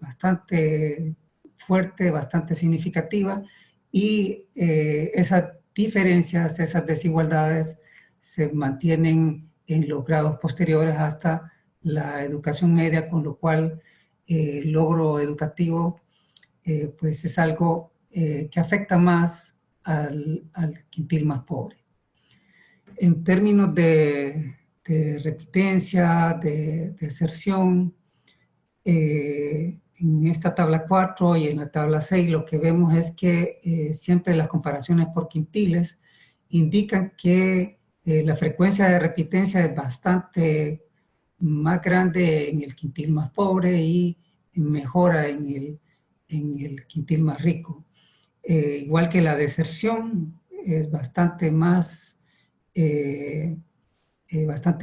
Speaker 3: bastante fuerte, bastante significativa, y esas diferencias, esas desigualdades se mantienen en los grados posteriores hasta la educación media, con lo cual el logro educativo pues es algo que afecta más al quintil más pobre. En términos de repitencia, de deserción, en esta tabla 4 y en la tabla 6 lo que vemos es que siempre las comparaciones por quintiles indican que la frecuencia de repitencia es bastante más grande en el quintil más pobre y mejora en el quintil más rico. Igual que la deserción es bastante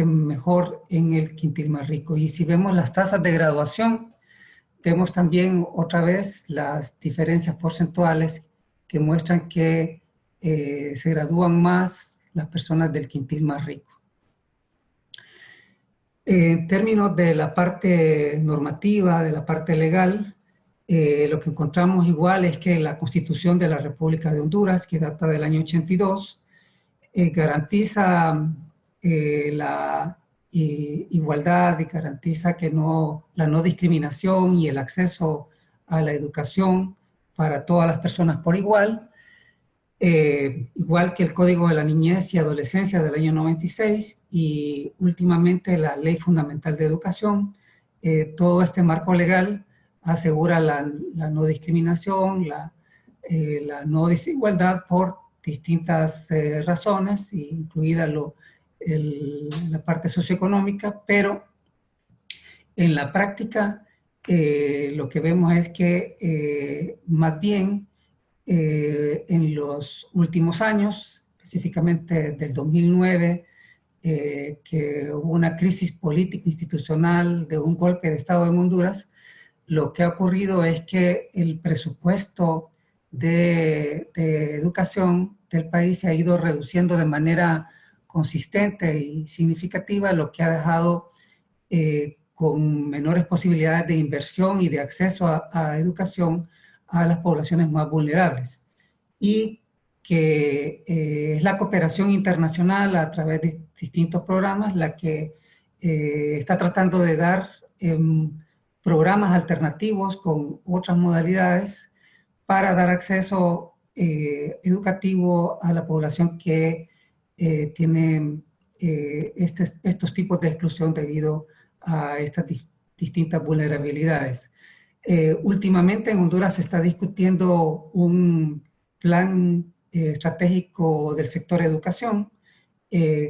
Speaker 3: mejor en el quintil más rico. Y si vemos las tasas de graduación, vemos también otra vez las diferencias porcentuales que muestran que se gradúan más las personas del quintil más rico. En términos de la parte normativa, de la parte legal, lo que encontramos igual es que la Constitución de la República de Honduras, que data del año 82, garantiza la igualdad y garantiza que la no discriminación y el acceso a la educación para todas las personas por igual, igual que el Código de la Niñez y Adolescencia del año 96 y últimamente la Ley Fundamental de Educación. Todo este marco legal asegura la no discriminación, la no desigualdad por distintas razones, incluida la parte socioeconómica, pero en la práctica lo que vemos es que más bien en los últimos años, específicamente del 2009, que hubo una crisis político-institucional de un golpe de Estado en Honduras, lo que ha ocurrido es que el presupuesto de educación del país se ha ido reduciendo de manera consistente y significativa, lo que ha dejado con menores posibilidades de inversión y de acceso a educación a las poblaciones más vulnerables. Y que es la cooperación internacional a través de distintos programas la que está tratando de dar programas alternativos con otras modalidades para dar acceso educativo a la población que tiene estos tipos de exclusión debido a estas distintas vulnerabilidades. Últimamente en Honduras se está discutiendo un plan estratégico del sector educación,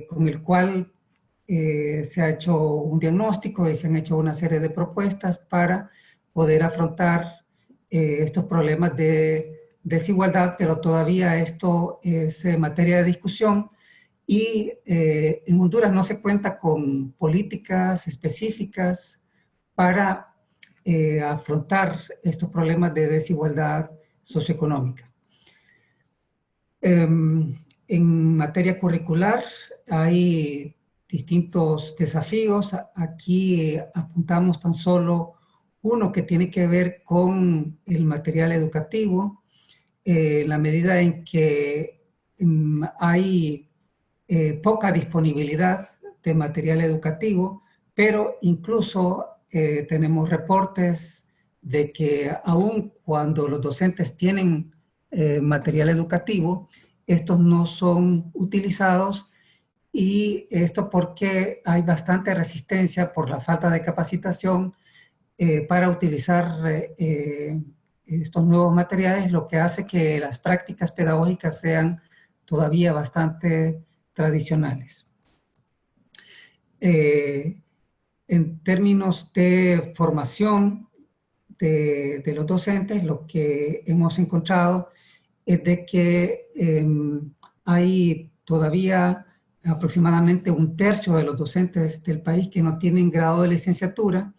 Speaker 3: con el cual se ha hecho un diagnóstico y se han hecho una serie de propuestas para poder afrontar estos problemas de desigualdad, pero todavía esto es materia de discusión y en Honduras no se cuenta con políticas específicas para afrontar estos problemas de desigualdad socioeconómica. En materia curricular hay distintos desafíos. Aquí apuntamos tan solo uno que tiene que ver con el material educativo, la medida en que hay poca disponibilidad de material educativo, pero incluso tenemos reportes de que aun cuando los docentes tienen material educativo, estos no son utilizados, y esto porque hay bastante resistencia por la falta de capacitación para utilizar estos nuevos materiales, lo que hace que las prácticas pedagógicas sean todavía bastante tradicionales. En términos de formación de los docentes, lo que hemos encontrado es de que hay todavía aproximadamente un tercio de los docentes del país que no tienen grado de licenciatura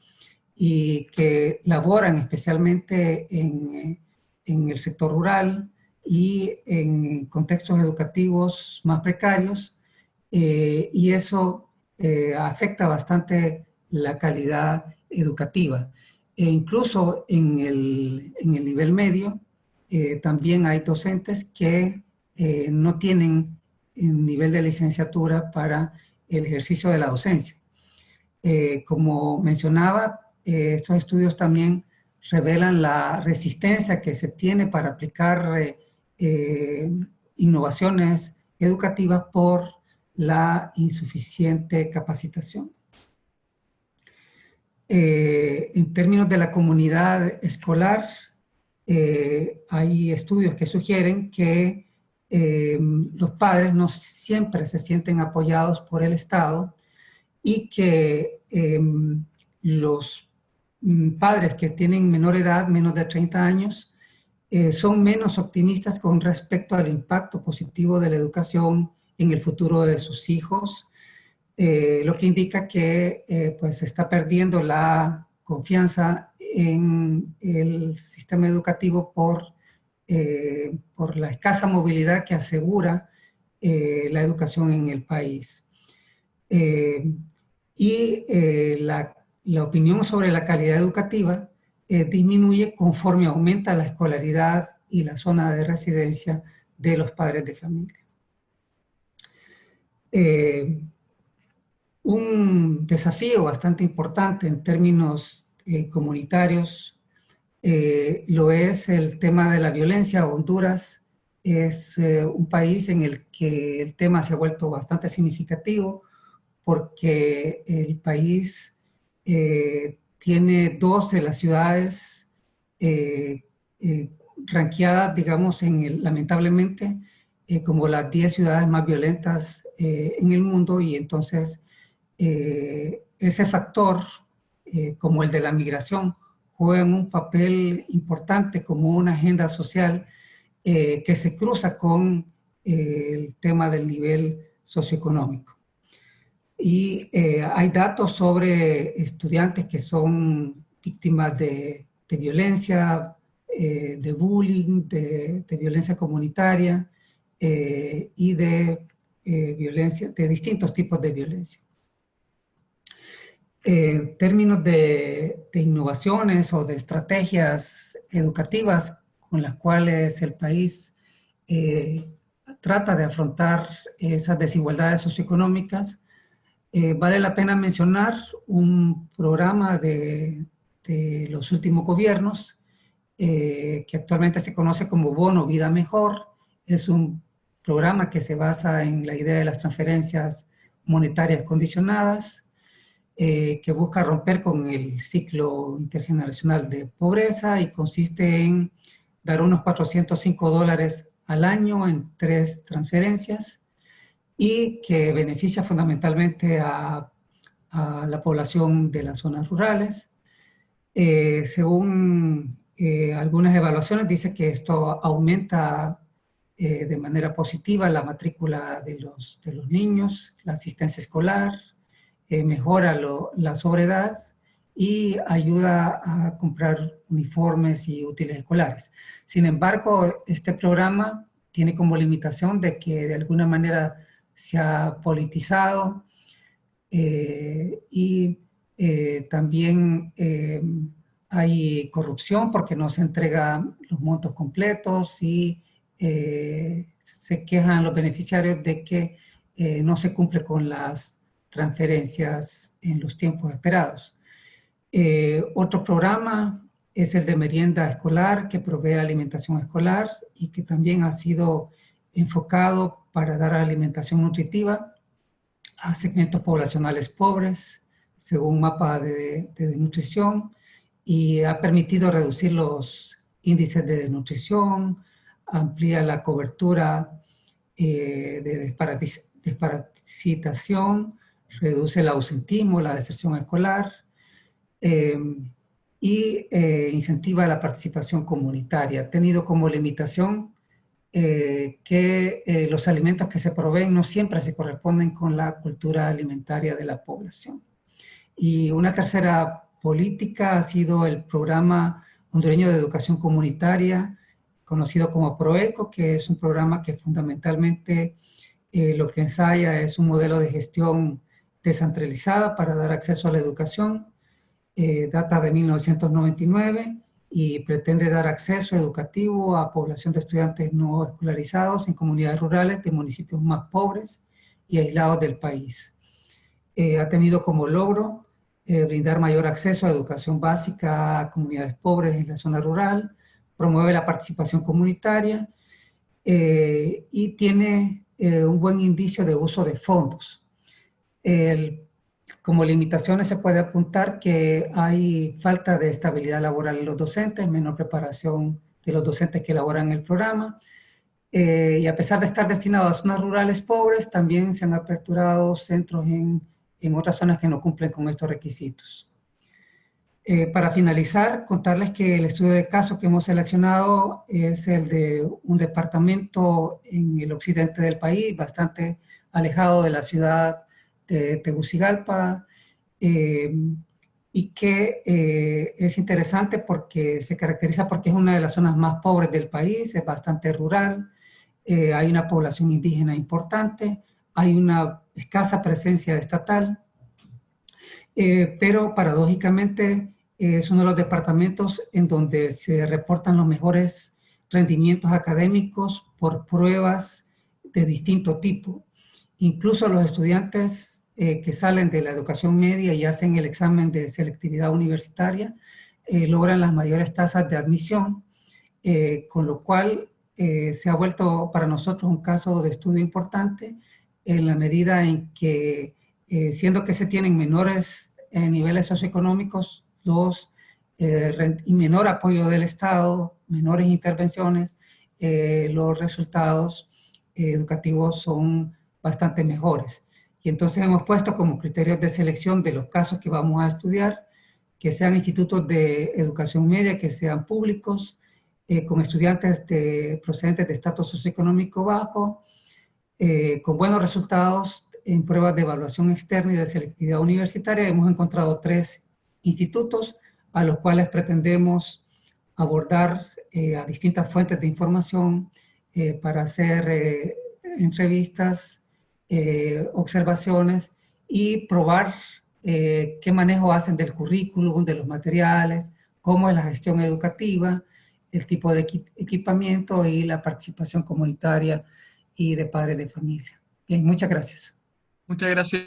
Speaker 3: y que laboran especialmente en el sector rural y en contextos educativos más precarios, y eso afecta bastante la calidad educativa. E incluso en el nivel medio también hay docentes que no tienen un nivel de licenciatura para el ejercicio de la docencia. Como mencionaba, estos estudios también revelan la resistencia que se tiene para aplicar innovaciones educativas por la insuficiente capacitación. En términos de la comunidad escolar, hay estudios que sugieren que los padres no siempre se sienten apoyados por el Estado y que los padres que tienen menor edad, menos de 30 años, son menos optimistas con respecto al impacto positivo de la educación en el futuro de sus hijos, lo que indica que pues se está perdiendo la confianza en el sistema educativo por la escasa movilidad que asegura la educación en el país. La opinión sobre la calidad educativa disminuye conforme aumenta la escolaridad y la zona de residencia de los padres de familia. Un desafío bastante importante en términos comunitarios lo es el tema de la violencia. Honduras es un país en el que el tema se ha vuelto bastante significativo porque el país tiene dos de las ciudades ranqueadas, digamos, lamentablemente, como las 10 ciudades más violentas en el mundo, y entonces ese factor, como el de la migración, juega un papel importante como una agenda social que se cruza con el tema del nivel socioeconómico. Y hay datos sobre estudiantes que son víctimas de violencia, de bullying, de violencia comunitaria y de violencia, de distintos tipos de violencia. En términos de innovaciones o de estrategias educativas con las cuales el país trata de afrontar esas desigualdades socioeconómicas, vale la pena mencionar un programa de los últimos gobiernos que actualmente se conoce como Bono Vida Mejor. Es un programa que se basa en la idea de las transferencias monetarias condicionadas, que busca romper con el ciclo intergeneracional de pobreza y consiste en dar unos $405 al año en 3 transferencias y que beneficia fundamentalmente a la población de las zonas rurales. Según algunas evaluaciones, dice que esto aumenta de manera positiva la matrícula de los niños, la asistencia escolar, mejora la sobriedad y ayuda a comprar uniformes y útiles escolares. Sin embargo, este programa tiene como limitación de que de alguna manera se ha politizado y también hay corrupción porque no se entregan los montos completos y se quejan los beneficiarios de que no se cumple con las transferencias en los tiempos esperados. Otro programa es el de merienda escolar, que provee alimentación escolar y que también ha sido enfocado para dar alimentación nutritiva a segmentos poblacionales pobres, según un mapa de desnutrición, y ha permitido reducir los índices de desnutrición, amplía la cobertura de desparasitación, reduce el ausentismo, la deserción escolar y incentiva la participación comunitaria. Ha tenido como limitación que los alimentos que se proveen no siempre se corresponden con la cultura alimentaria de la población. Y una tercera política ha sido el Programa Hondureño de Educación Comunitaria, conocido como PROECO, que es un programa que fundamentalmente lo que ensaya es un modelo de gestión descentralizada para dar acceso a la educación. Data de 1999 y pretende dar acceso educativo a población de estudiantes no escolarizados en comunidades rurales de municipios más pobres y aislados del país. Ha tenido como logro brindar mayor acceso a educación básica a comunidades pobres en la zona rural, promueve la participación comunitaria y tiene un buen indicio de uso de fondos. Como limitaciones se puede apuntar que hay falta de estabilidad laboral en los docentes, menor preparación de los docentes que elaboran el programa, y a pesar de estar destinado a zonas rurales pobres, también se han aperturado centros en otras zonas que no cumplen con estos requisitos. Para finalizar, contarles que el estudio de caso que hemos seleccionado es el de un departamento en el occidente del país, bastante alejado de la ciudad de Tegucigalpa, y que es interesante porque se caracteriza porque es una de las zonas más pobres del país, es bastante rural, hay una población indígena importante, hay una escasa presencia estatal, pero paradójicamente es uno de los departamentos en donde se reportan los mejores rendimientos académicos por pruebas de distinto tipo. Incluso los estudiantes que salen de la educación media y hacen el examen de selectividad universitaria logran las mayores tasas de admisión, con lo cual se ha vuelto para nosotros un caso de estudio importante en la medida en que, siendo que se tienen menores niveles socioeconómicos, y menor apoyo del Estado, menores intervenciones, los resultados educativos son bastante mejores. Y entonces hemos puesto como criterios de selección de los casos que vamos a estudiar, que sean institutos de educación media, que sean públicos, con estudiantes procedentes de estatus socioeconómico bajo, con buenos resultados en pruebas de evaluación externa y de selectividad universitaria. Hemos encontrado 3 institutos a los cuales pretendemos abordar a distintas fuentes de información para hacer entrevistas, observaciones y probar qué manejo hacen del currículum, de los materiales, cómo es la gestión educativa, el tipo de equipamiento y la participación comunitaria y de padres de familia. Bien, muchas gracias.
Speaker 1: Muchas gracias,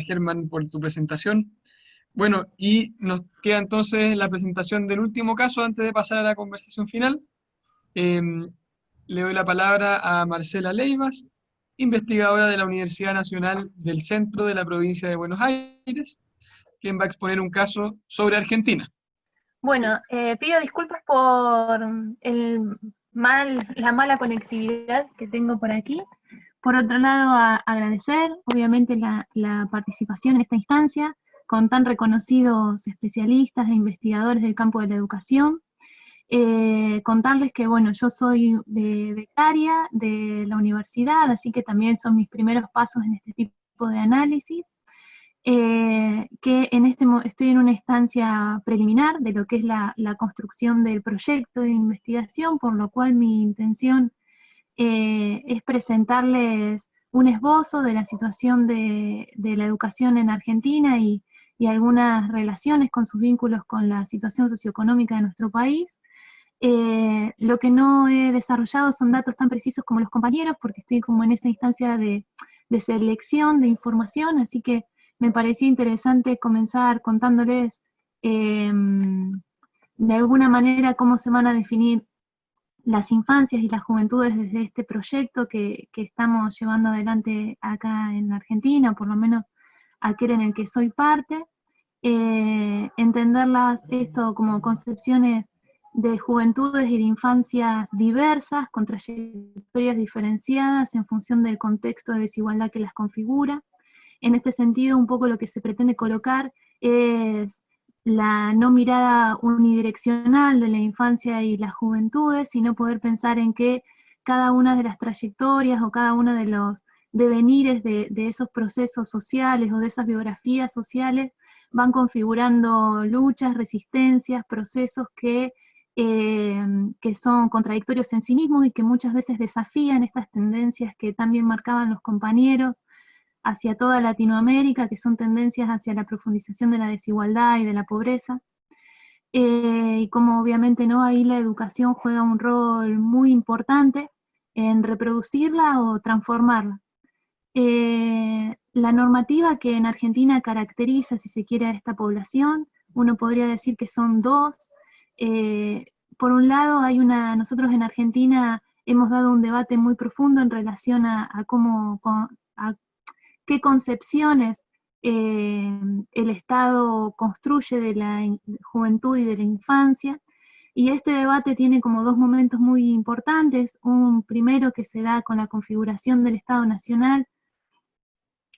Speaker 1: Germán, por tu presentación. Bueno, y nos queda entonces la presentación del último caso antes de pasar a la conversación final. Le doy la palabra a Marcela Leivas, investigadora de la Universidad Nacional del Centro de la Provincia de Buenos Aires, quien va a exponer un caso sobre Argentina.
Speaker 4: Bueno, pido disculpas por la mala conectividad que tengo por aquí. Por otro lado, agradecer obviamente la participación en esta instancia con tan reconocidos especialistas e investigadores del campo de la educación. Contarles que, bueno, yo soy becaria de la universidad, así que también son mis primeros pasos en este tipo de análisis. Que estoy en una instancia preliminar de lo que es la construcción del proyecto de investigación, por lo cual mi intención es presentarles un esbozo de la situación de la educación en Argentina y algunas relaciones con sus vínculos con la situación socioeconómica de nuestro país. Lo que no he desarrollado son datos tan precisos como los compañeros, porque estoy como en esa instancia de selección de información, así que me parecía interesante comenzar contándoles de alguna manera cómo se van a definir las infancias y las juventudes desde este proyecto que estamos llevando adelante acá en Argentina, o por lo menos aquel en el que soy parte, entenderlas esto como concepciones de juventudes y de infancias diversas, con trayectorias diferenciadas en función del contexto de desigualdad que las configura. En este sentido, un poco lo que se pretende colocar es la no mirada unidireccional de la infancia y las juventudes, sino poder pensar en que cada una de las trayectorias o cada uno de los devenires de esos procesos sociales o de esas biografías sociales van configurando luchas, resistencias, procesos que son contradictorios en sí mismos y que muchas veces desafían estas tendencias que también marcaban los compañeros hacia toda Latinoamérica, que son tendencias hacia la profundización de la desigualdad y de la pobreza. Y como obviamente no, ahí la educación juega un rol muy importante en reproducirla o transformarla. La normativa que en Argentina caracteriza, si se quiere, a esta población, uno podría decir que son 2. Por un lado, nosotros en Argentina hemos dado un debate muy profundo en relación a qué concepciones el Estado construye de la juventud y de la infancia, y este debate tiene como 2 momentos muy importantes. Un primero que se da con la configuración del Estado Nacional,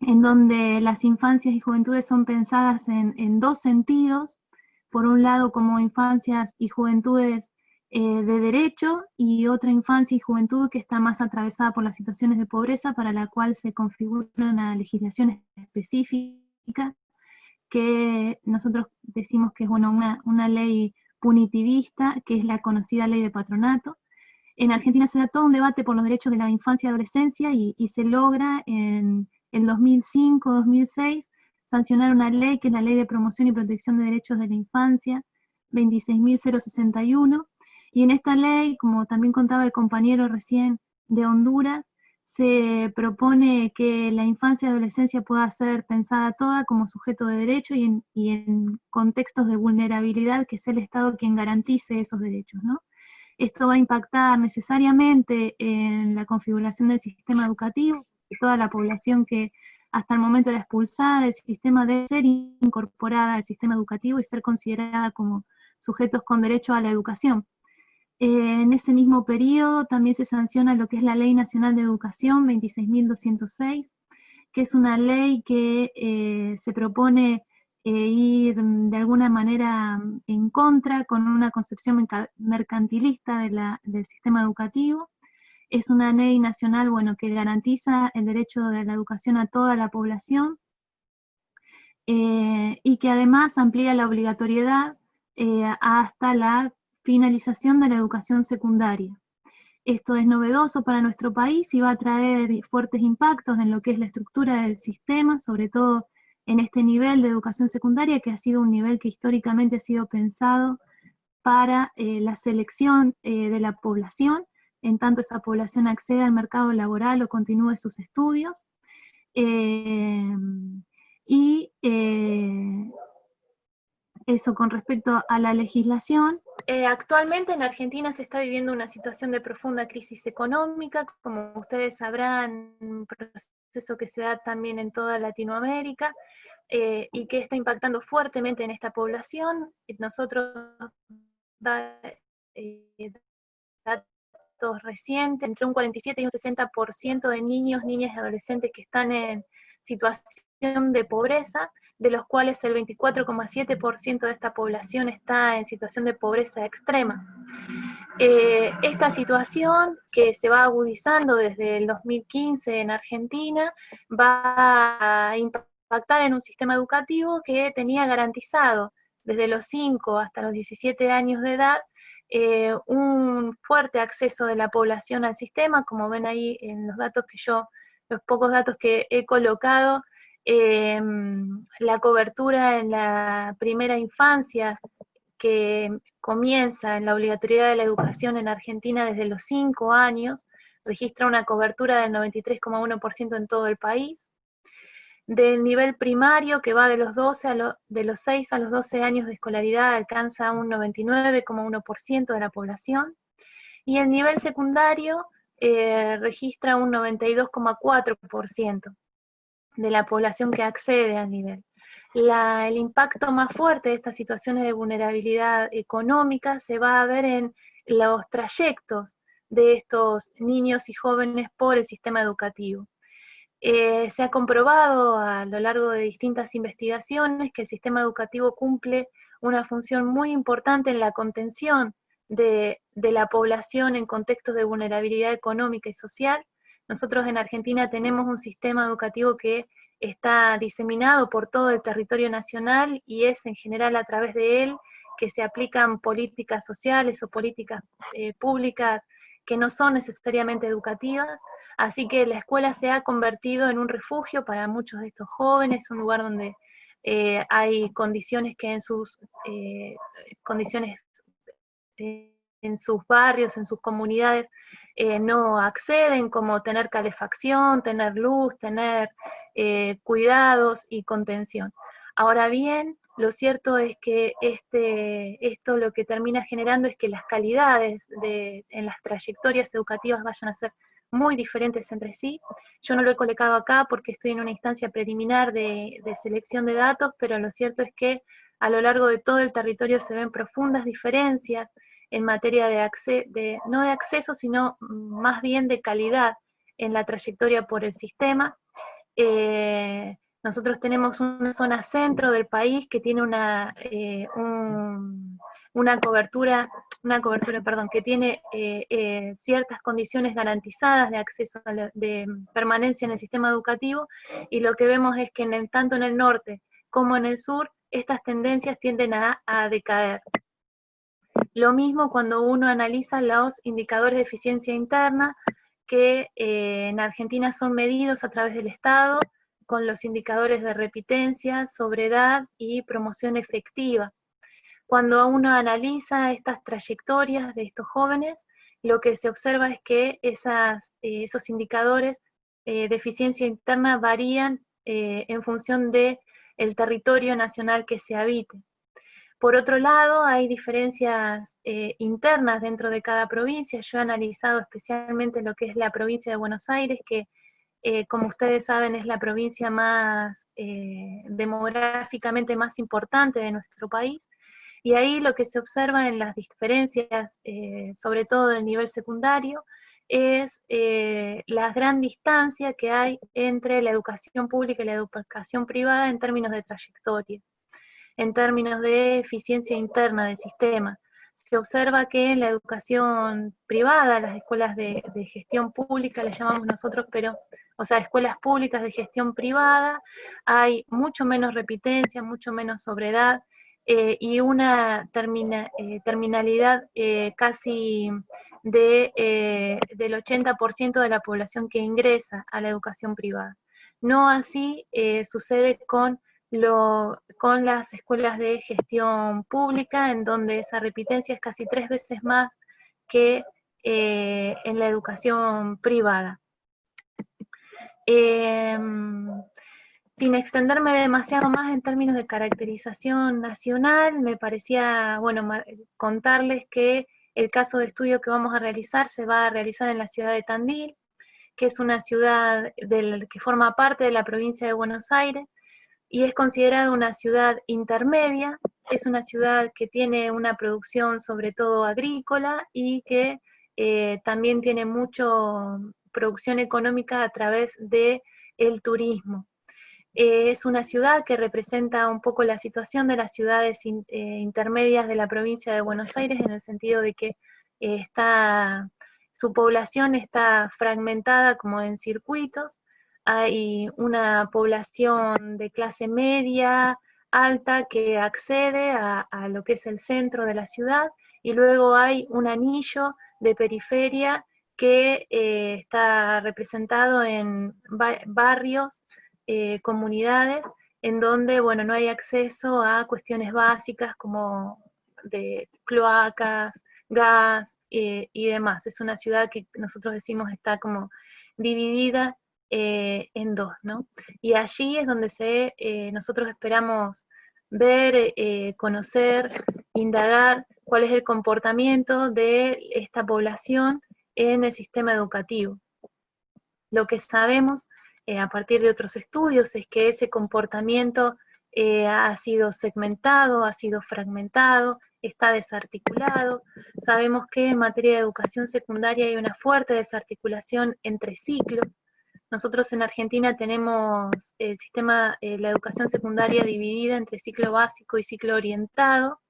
Speaker 4: en donde las infancias y juventudes son pensadas en 2 sentidos, por un lado como infancias y juventudes de derecho, y otra infancia y juventud que está más atravesada por las situaciones de pobreza, para la cual se configura una legislación específica, que nosotros decimos que es una ley punitivista, que es la conocida ley de patronato. En Argentina se da todo un debate por los derechos de la infancia y adolescencia, y se logra en el 2005-2006 sancionar una ley que es la Ley de Promoción y Protección de Derechos de la Infancia, 26.061, y en esta ley, como también contaba el compañero recién de Honduras, se propone que la infancia y adolescencia pueda ser pensada toda como sujeto de derecho y en contextos de vulnerabilidad, que sea el Estado quien garantice esos derechos, ¿no? Esto va a impactar necesariamente en la configuración del sistema educativo, de toda la población que hasta el momento era expulsada del sistema, debe ser incorporada al sistema educativo y ser considerada como sujetos con derecho a la educación. En ese mismo periodo también se sanciona lo que es la Ley Nacional de Educación 26.206, que es una ley que se propone ir de alguna manera en contra con una concepción mercantilista del sistema educativo. Es una ley nacional, bueno, que garantiza el derecho de la educación a toda la población y que además amplía la obligatoriedad hasta la finalización de la educación secundaria. Esto es novedoso para nuestro país y va a traer fuertes impactos en lo que es la estructura del sistema, sobre todo en este nivel de educación secundaria, que ha sido un nivel que históricamente ha sido pensado para la selección de la población, en tanto esa población acceda al mercado laboral o continúe sus estudios. Eso con respecto a la legislación. Actualmente en Argentina se está viviendo una situación de profunda crisis económica, como ustedes sabrán, un proceso que se da también en toda Latinoamérica, y que está impactando fuertemente en esta población. Nosotros, datos recientes, entre un 47 y un 60% de niños, niñas y adolescentes que están en situación de pobreza, de los cuales el 24,7% de esta población está en situación de pobreza extrema. Esta situación, que se va agudizando desde el 2015 en Argentina, va a impactar en un sistema educativo que tenía garantizado desde los 5 hasta los 17 años de edad un fuerte acceso de la población al sistema, como ven ahí en los datos los pocos datos que he colocado. La cobertura en la primera infancia, que comienza en la obligatoriedad de la educación en Argentina desde los 5 años, registra una cobertura del 93,1% en todo el país. Del nivel primario, que va de los 6 a los 12 años de escolaridad, alcanza un 99,1% de la población. Y el nivel secundario registra un 92,4% de la población que accede al nivel. El impacto más fuerte de estas situaciones de vulnerabilidad económica se va a ver en los trayectos de estos niños y jóvenes por el sistema educativo. Se ha comprobado a lo largo de distintas investigaciones que el sistema educativo cumple una función muy importante en la contención de la población en contextos de vulnerabilidad económica y social. Nosotros en Argentina tenemos un sistema educativo que está diseminado por todo el territorio nacional y es en general a través de él que se aplican políticas sociales o políticas públicas que no son necesariamente educativas. Así que la escuela se ha convertido en un refugio para muchos de estos jóvenes, un lugar donde hay condiciones que en sus barrios, en sus comunidades, no acceden, como tener calefacción, tener luz, tener cuidados y contención. Ahora bien, lo cierto es que esto lo que termina generando es que las calidades en las trayectorias educativas vayan a ser muy diferentes entre sí. Yo no lo he colocado acá porque estoy en una instancia preliminar de selección de datos, pero lo cierto es que a lo largo de todo el territorio se ven profundas diferencias en materia no de acceso, sino más bien de calidad en la trayectoria por el sistema. Nosotros tenemos una zona centro del país que tiene una cobertura, que tiene ciertas condiciones garantizadas de acceso, de permanencia en el sistema educativo, y lo que vemos es que tanto en el norte como en el sur, estas tendencias tienden a decaer. Lo mismo cuando uno analiza los indicadores de eficiencia interna, que en Argentina son medidos a través del Estado, con los indicadores de repitencia, sobredad y promoción efectiva. Cuando uno analiza estas trayectorias de estos jóvenes, lo que se observa es que esos indicadores de eficiencia interna varían en función del territorio nacional que se habite. Por otro lado, hay diferencias internas dentro de cada provincia. Yo he analizado especialmente lo que es la provincia de Buenos Aires, que como ustedes saben es la provincia más demográficamente más importante de nuestro país, Y ahí lo que se observa en las diferencias, sobre todo del nivel secundario, es la gran distancia que hay entre la educación pública y la educación privada en términos de trayectorias, en términos de eficiencia interna del sistema. Se observa que en la educación privada, las escuelas de gestión pública, le llamamos nosotros, o sea, escuelas públicas de gestión privada, hay mucho menos repitencia, mucho menos sobredad, y una terminalidad casi del 80% de la población que ingresa a la educación privada. No así sucede con las escuelas de gestión pública, en donde esa repitencia es casi 3 veces más que en la educación privada. Sin extenderme demasiado más en términos de caracterización nacional, me parecía, bueno, contarles que el caso de estudio que vamos a realizar se va a realizar en la ciudad de Tandil, que es una ciudad que forma parte de la provincia de Buenos Aires, y es considerada una ciudad intermedia, es una ciudad que tiene una producción sobre todo agrícola y que también tiene mucha producción económica a través del turismo. Es una ciudad que representa un poco la situación de las ciudades intermedias de la provincia de Buenos Aires, en el sentido de que su población está fragmentada como en circuitos. Hay una población de clase media, alta, que accede a lo que es el centro de la ciudad, y luego hay un anillo de periferia que está representado en barrios, comunidades, en donde, bueno, no hay acceso a cuestiones básicas como de cloacas, gas y demás. Es una ciudad que nosotros decimos está como dividida en dos, ¿no? Y allí es donde nosotros esperamos ver, conocer, indagar cuál es el comportamiento de esta población en el sistema educativo. Lo que sabemos a partir de otros estudios es que ese comportamiento ha sido segmentado, ha sido fragmentado, está desarticulado. Sabemos que en materia de educación secundaria hay una fuerte desarticulación entre ciclos. Nosotros en Argentina tenemos el sistema, la educación secundaria dividida entre ciclo básico y ciclo orientado,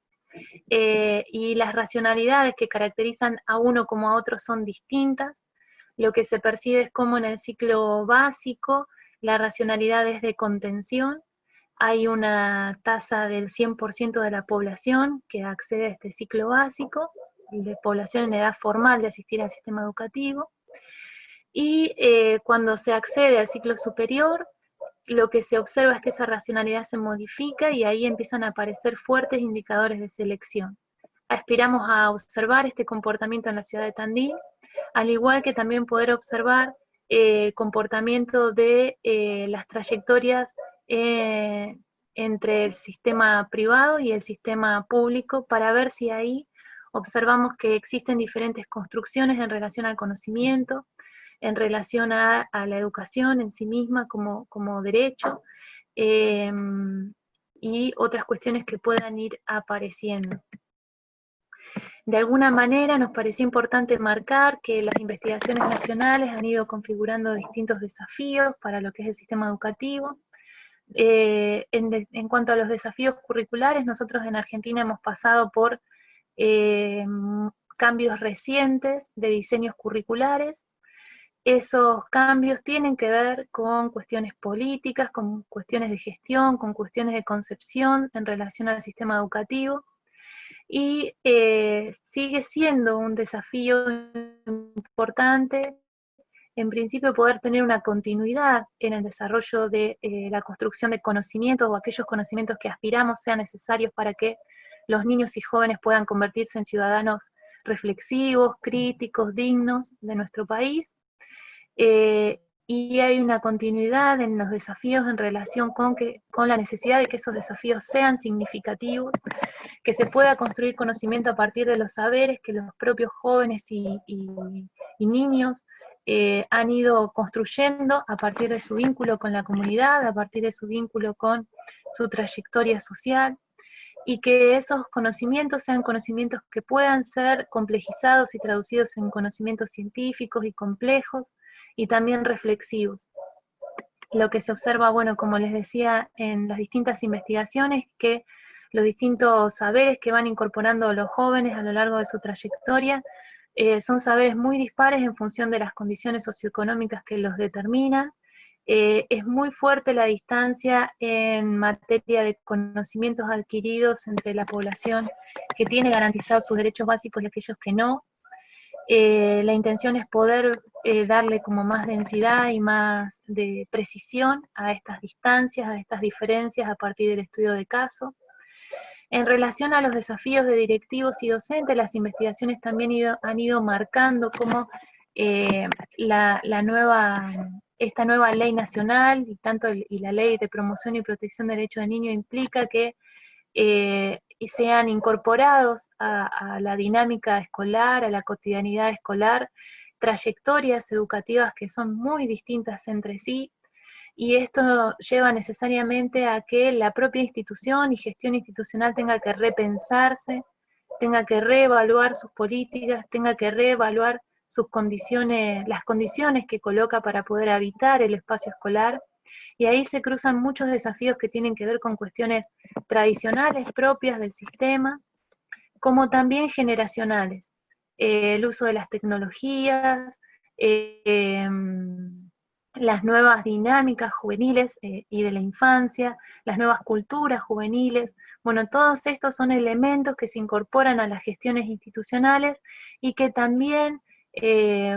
Speaker 4: y las racionalidades que caracterizan a uno como a otro son distintas. Lo que se percibe es como en el ciclo básico la racionalidad es de contención, hay una tasa del 100% de la población que accede a este ciclo básico, de población en edad formal de asistir al sistema educativo, y cuando se accede al ciclo superior, lo que se observa es que esa racionalidad se modifica y ahí empiezan a aparecer fuertes indicadores de selección. Aspiramos a observar este comportamiento en la ciudad de Tandil, al igual que también poder observar comportamiento de las trayectorias entre el sistema privado y el sistema público, para ver si ahí observamos que existen diferentes construcciones en relación al conocimiento, en relación a la educación en sí misma como derecho, y otras cuestiones que puedan ir apareciendo. De alguna manera nos parecía importante marcar que las investigaciones nacionales han ido configurando distintos desafíos para lo que es el sistema educativo. En cuanto a los desafíos curriculares, nosotros en Argentina hemos pasado por cambios recientes de diseños curriculares. Esos cambios tienen que ver con cuestiones políticas, con cuestiones de gestión, con cuestiones de concepción en relación al sistema educativo, y sigue siendo un desafío importante, en principio, poder tener una continuidad en el desarrollo de la construcción de conocimientos, o aquellos conocimientos que aspiramos sean necesarios para que los niños y jóvenes puedan convertirse en ciudadanos reflexivos, críticos, dignos de nuestro país. Y hay una continuidad en los desafíos en relación con la necesidad de que esos desafíos sean significativos, que se pueda construir conocimiento a partir de los saberes que los propios jóvenes y niños han ido construyendo a partir de su vínculo con la comunidad, a partir de su vínculo con su trayectoria social. y que esos conocimientos sean conocimientos que puedan ser complejizados y traducidos en conocimientos científicos y complejos, y también reflexivos. Lo que se observa, bueno, como les decía, en las distintas investigaciones, que los distintos saberes que van incorporando los jóvenes a lo largo de su trayectoria son saberes muy dispares en función de las condiciones socioeconómicas que los determinan. Es muy fuerte la distancia en materia de conocimientos adquiridos entre la población que tiene garantizados sus derechos básicos y aquellos que no. La intención es poder darle como más densidad y más de precisión a estas distancias, a estas diferencias a partir del estudio de caso. En relación a los desafíos de directivos y docentes, las investigaciones también han ido marcando cómo esta nueva ley nacional y la ley de promoción y protección de derechos del niño implica que sean incorporados a la dinámica escolar, a la cotidianidad escolar, trayectorias educativas que son muy distintas entre sí, y esto lleva necesariamente a que la propia institución y gestión institucional tenga que repensarse, tenga que reevaluar sus políticas, tenga que reevaluar sus condiciones, las condiciones que coloca para poder habitar el espacio escolar, y ahí se cruzan muchos desafíos que tienen que ver con cuestiones tradicionales propias del sistema, como también generacionales. El uso de las tecnologías, las nuevas dinámicas juveniles y de la infancia, las nuevas culturas juveniles. Bueno, todos estos son elementos que se incorporan a las gestiones institucionales y que también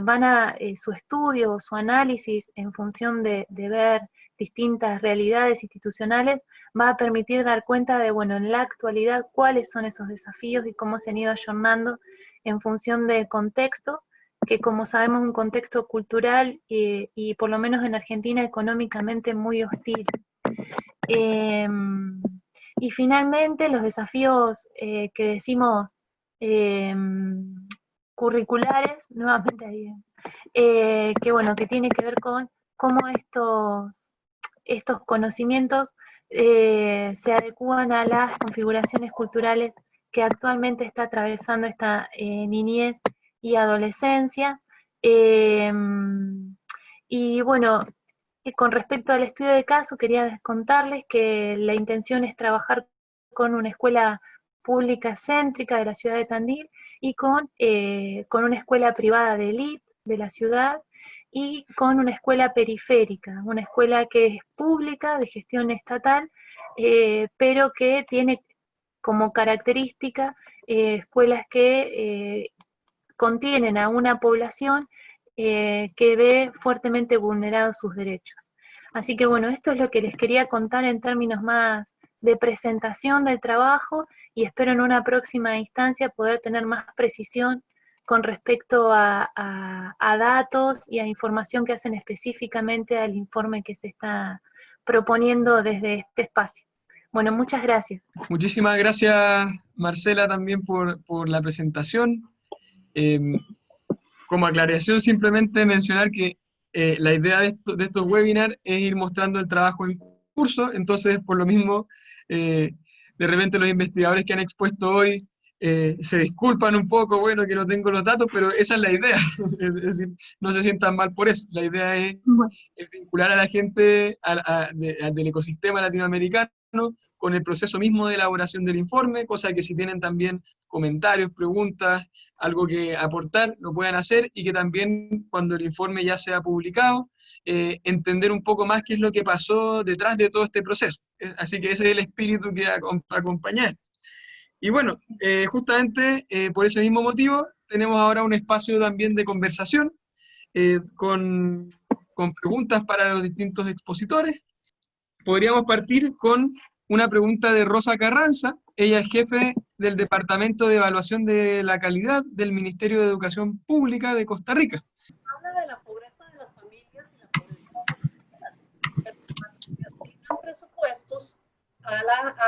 Speaker 4: van a su estudio o su análisis en función de ver distintas realidades institucionales, va a permitir dar cuenta de, bueno, en la actualidad cuáles son esos desafíos y cómo se han ido ayornando en función del contexto, que como sabemos es un contexto cultural y por lo menos en Argentina económicamente muy hostil. Y finalmente los desafíos que decimos curriculares, nuevamente ahí, que bueno, que tiene que ver con cómo estos conocimientos se adecúan a las configuraciones culturales que actualmente está atravesando esta niñez y adolescencia. Y bueno, con respecto al estudio de caso, quería contarles que la intención es trabajar con una escuela pública céntrica de la ciudad de Tandil y con una escuela privada de élite de la ciudad, y con una escuela periférica, una escuela que es pública, de gestión estatal, pero que tiene como característica escuelas que contienen a una población que ve fuertemente vulnerados sus derechos. Así que bueno, esto es lo que les quería contar en términos más de presentación del trabajo, y espero en una próxima instancia poder tener más precisión con respecto a datos y a información que hacen específicamente al informe que se está proponiendo desde este espacio. Bueno, muchas gracias.
Speaker 1: Muchísimas gracias, Marcela, también por la presentación. Como aclaración, simplemente mencionar que la idea de estos webinars es ir mostrando el trabajo en curso, entonces por lo mismo, de repente los investigadores que han expuesto hoy se disculpan un poco, bueno, que no tengo los datos, pero esa es la idea, es decir, no se sientan mal por eso, la idea es vincular a la gente del ecosistema latinoamericano con el proceso mismo de elaboración del informe, cosa que si tienen también comentarios, preguntas, algo que aportar, lo puedan hacer, y que también cuando el informe ya sea publicado, entender un poco más qué es lo que pasó detrás de todo este proceso. Así que ese es el espíritu que acompaña esto. Y bueno, justamente por ese mismo motivo, tenemos ahora un espacio también de conversación con preguntas para los distintos expositores. Podríamos partir con una pregunta de Rosa Carranza. Ella es jefe del Departamento de Evaluación de la Calidad del Ministerio de Educación Pública de Costa Rica.
Speaker 5: Habla de la pobreza de las familias y la pobreza de presupuestos a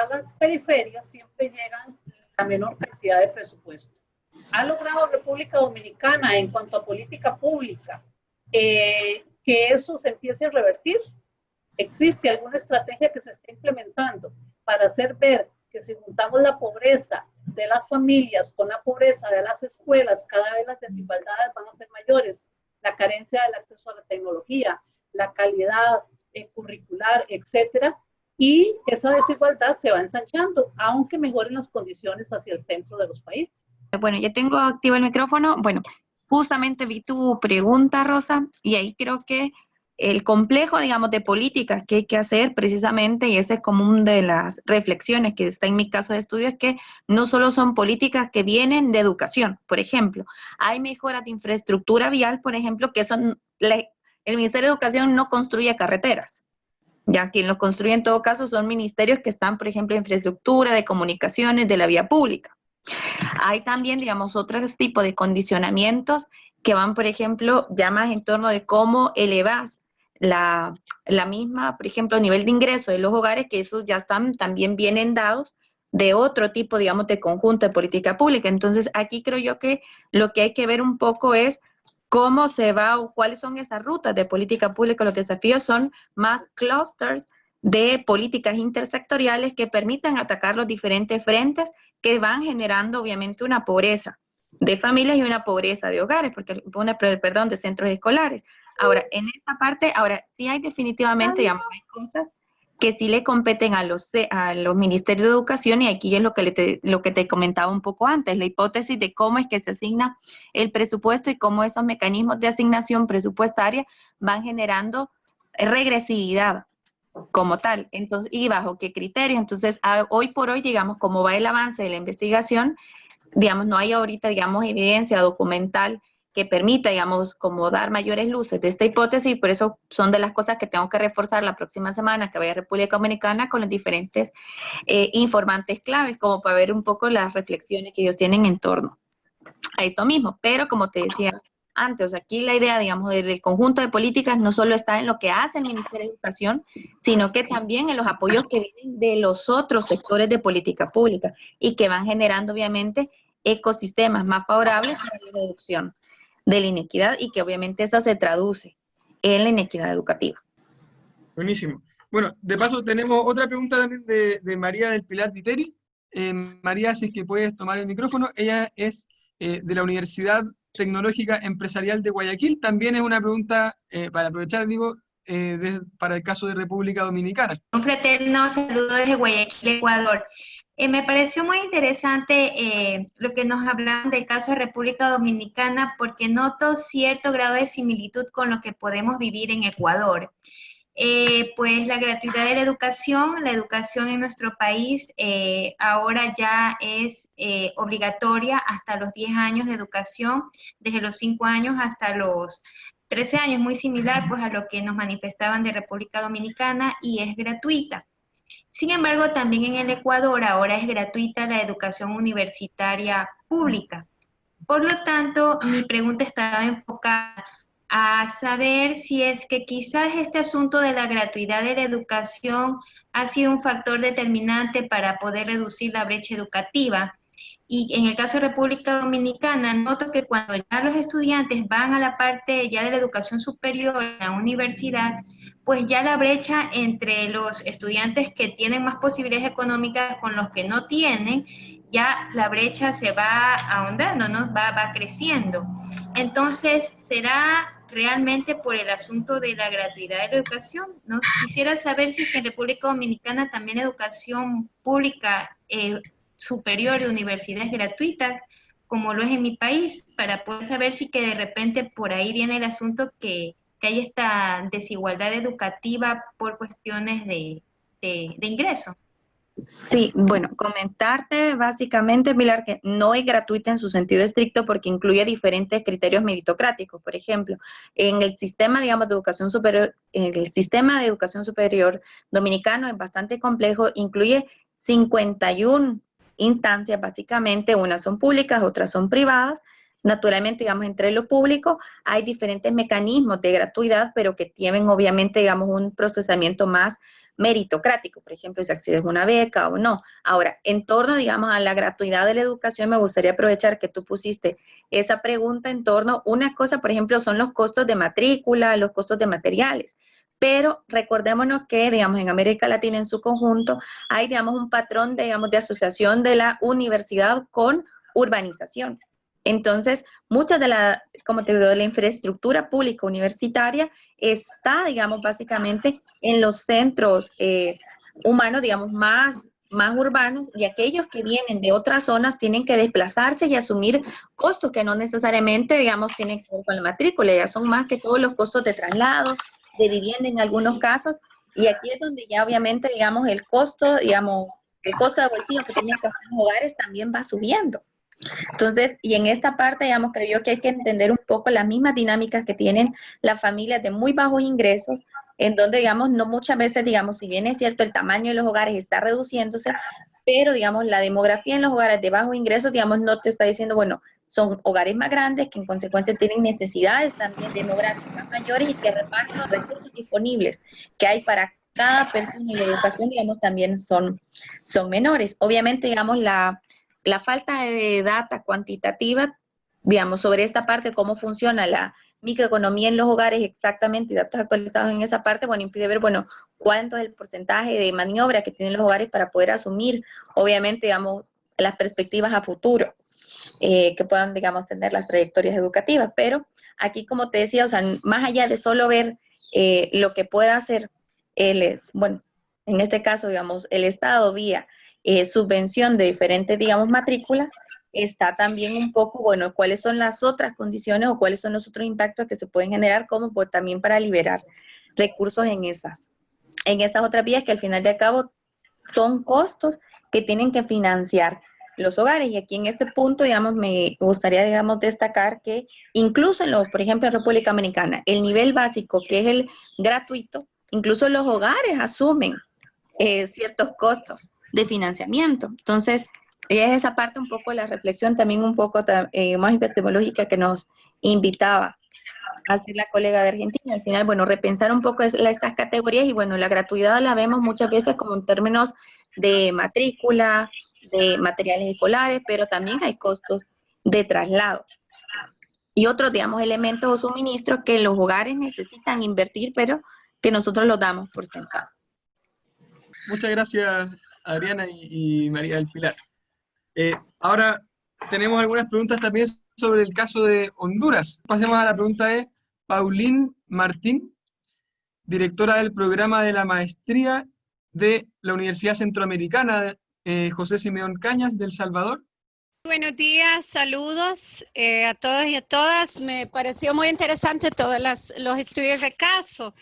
Speaker 5: las periferias siempre llegan la menor cantidad de presupuesto. Ha logrado República Dominicana en cuanto a política pública que eso se empiece a revertir. ¿Existe alguna estrategia que se esté implementando para hacer ver que si juntamos la pobreza de las familias con la pobreza de las escuelas, cada vez las desigualdades van a ser mayores, la carencia del acceso a la tecnología, la calidad curricular, etcétera, y esa desigualdad se va ensanchando, aunque mejoren las condiciones hacia el centro de los países.
Speaker 2: Bueno, ya tengo activo el micrófono. Bueno, justamente vi tu pregunta, Rosa, y ahí creo que el complejo, digamos, de políticas que hay que hacer precisamente, y esa es como una de las reflexiones que está en mi caso de estudio, es que no solo son políticas que vienen de educación, por ejemplo, hay mejoras de infraestructura vial, por ejemplo, que son, el Ministerio de Educación no construye carreteras, ya quien lo construye en todo caso son ministerios que están, por ejemplo, en infraestructura, de comunicaciones, de la vía pública. Hay también, digamos, otros tipos de condicionamientos que van, por ejemplo, ya más en torno de cómo elevas la misma, por ejemplo, nivel de ingreso de los hogares, que esos ya están, también vienen dados de otro tipo, digamos, de conjunto de política pública. Entonces, aquí creo yo que lo que hay que ver un poco es cómo se va o cuáles son esas rutas de política pública. Los desafíos son más clusters de políticas intersectoriales que permitan atacar los diferentes frentes que van generando obviamente una pobreza de familias y una pobreza de hogares, porque perdón, de centros escolares. Ahora, en esta parte, ahora sí hay definitivamente, digamos, hay cosas que sí le competen a los ministerios de educación, y aquí es lo que te comentaba un poco antes, la hipótesis de cómo es que se asigna el presupuesto y cómo esos mecanismos de asignación presupuestaria van generando regresividad como tal, entonces, y bajo qué criterios. Entonces, hoy por hoy, digamos, como va el avance de la investigación, digamos, no hay ahorita, digamos, evidencia documental que permita, digamos, como dar mayores luces de esta hipótesis, y por eso son de las cosas que tengo que reforzar la próxima semana que vaya a República Dominicana con los diferentes informantes claves, como para ver un poco las reflexiones que ellos tienen en torno a esto mismo. Pero como te decía antes, o sea, aquí la idea, digamos, del conjunto de políticas no solo está en lo que hace el Ministerio de Educación, sino que también en los apoyos que vienen de los otros sectores de política pública y que van generando, obviamente, ecosistemas más favorables para la reducción de la inequidad, y que obviamente esa se traduce en la inequidad educativa.
Speaker 1: Buenísimo. Bueno, de paso tenemos otra pregunta también de María del Pilar Viteri. María, si es que puedes tomar el micrófono, ella es de la Universidad Tecnológica Empresarial de Guayaquil. También es una pregunta, para aprovechar, digo, para el caso de República Dominicana.
Speaker 6: Un fraterno saludo desde Guayaquil, Ecuador. Me pareció muy interesante lo que nos hablaban del caso de República Dominicana, porque noto cierto grado de similitud con lo que podemos vivir en Ecuador. Pues la gratuidad de la educación en nuestro país ahora ya es obligatoria hasta los 10 años de educación, desde los 5 años hasta los 13 años, muy similar pues a lo que nos manifestaban de República Dominicana, y es gratuita. Sin embargo, también en el Ecuador ahora es gratuita la educación universitaria pública. Por lo tanto, mi pregunta estaba enfocada a saber si es que quizás este asunto de la gratuidad de la educación ha sido un factor determinante para poder reducir la brecha educativa. Y en el caso de República Dominicana, noto que cuando ya los estudiantes van a la parte ya de la educación superior, a la universidad, pues ya la brecha entre los estudiantes que tienen más posibilidades económicas con los que no tienen, ya la brecha se va ahondando, ¿no? Va creciendo. Entonces, ¿será realmente por el asunto de la gratuidad de la educación? ¿No? Quisiera saber si en República Dominicana también la educación pública superior de universidades gratuitas, como lo es en mi país, para poder saber si que de repente por ahí viene el asunto que hay esta desigualdad educativa por cuestiones de ingreso.
Speaker 2: Sí, bueno, comentarte básicamente, Pilar, que no es gratuita en su sentido estricto porque incluye diferentes criterios meritocráticos. Por ejemplo, en el sistema, digamos, de educación superior, el sistema de educación superior dominicano es bastante complejo, incluye 51 instancias básicamente, unas son públicas, otras son privadas. Naturalmente, digamos, entre lo público hay diferentes mecanismos de gratuidad, pero que tienen obviamente, digamos, un procesamiento más meritocrático, por ejemplo, si accedes a una beca o no. Ahora, en torno, digamos, a la gratuidad de la educación, me gustaría aprovechar que tú pusiste esa pregunta en torno, una cosa, por ejemplo, son los costos de matrícula, los costos de materiales, pero recordémonos que, digamos, en América Latina en su conjunto hay, digamos, un patrón, digamos, de asociación de la universidad con urbanización. Entonces, mucha de la, como te digo, de la infraestructura pública universitaria está, digamos, básicamente en los centros humanos, digamos, más urbanos, y aquellos que vienen de otras zonas tienen que desplazarse y asumir costos que no necesariamente, digamos, tienen que ver con la matrícula, ya son más que todos los costos de traslado, de vivienda en algunos casos, y aquí es donde ya obviamente, digamos, el costo, digamos, el costo de bolsillo que tienen que hacer los hogares también va subiendo. Entonces, y en esta parte, digamos, creo yo que hay que entender un poco las mismas dinámicas que tienen las familias de muy bajos ingresos, en donde, digamos, no muchas veces, digamos, si bien es cierto, el tamaño de los hogares está reduciéndose, pero, digamos, la demografía en los hogares de bajos ingresos, digamos, no te está diciendo, bueno, son hogares más grandes que en consecuencia tienen necesidades también demográficas mayores y que reparten los recursos disponibles que hay para cada persona y la educación, digamos, también son menores. Obviamente, digamos, la falta de data cuantitativa, digamos, sobre esta parte, cómo funciona la microeconomía en los hogares exactamente, y datos actualizados en esa parte, bueno, impide ver, bueno, cuánto es el porcentaje de maniobra que tienen los hogares para poder asumir, obviamente, digamos, las perspectivas a futuro que puedan, digamos, tener las trayectorias educativas. Pero aquí, como te decía, o sea, más allá de solo ver lo que pueda hacer bueno, en este caso, digamos, el Estado vía subvención de diferentes, digamos, matrículas, está también un poco, bueno, cuáles son las otras condiciones o cuáles son los otros impactos que se pueden generar, como también para liberar recursos en esas otras vías que al final de cabo son costos que tienen que financiar los hogares. Y aquí en este punto, digamos, me gustaría, digamos, destacar que incluso en los, por ejemplo, en República Dominicana, el nivel básico, que es el gratuito, incluso los hogares asumen ciertos costos de financiamiento. Entonces, es esa parte un poco de la reflexión, también un poco más epistemológica que nos invitaba a hacer la colega de Argentina. Al final, bueno, repensar un poco estas categorías, y bueno, la gratuidad la vemos muchas veces como en términos de matrícula, de materiales escolares, pero también hay costos de traslado. Y otros, digamos, elementos o suministros que los hogares necesitan invertir, pero que nosotros los damos por sentado.
Speaker 1: Muchas gracias, Adriana y María del Pilar. Ahora tenemos algunas preguntas también sobre el caso de Honduras. Pasemos a la pregunta de Pauline Martín, directora del programa de la maestría de la Universidad Centroamericana José Simeón Cañas de El Salvador.
Speaker 7: Buenos días, saludos a todos y a todas. Me pareció muy interesante todos los estudios de caso.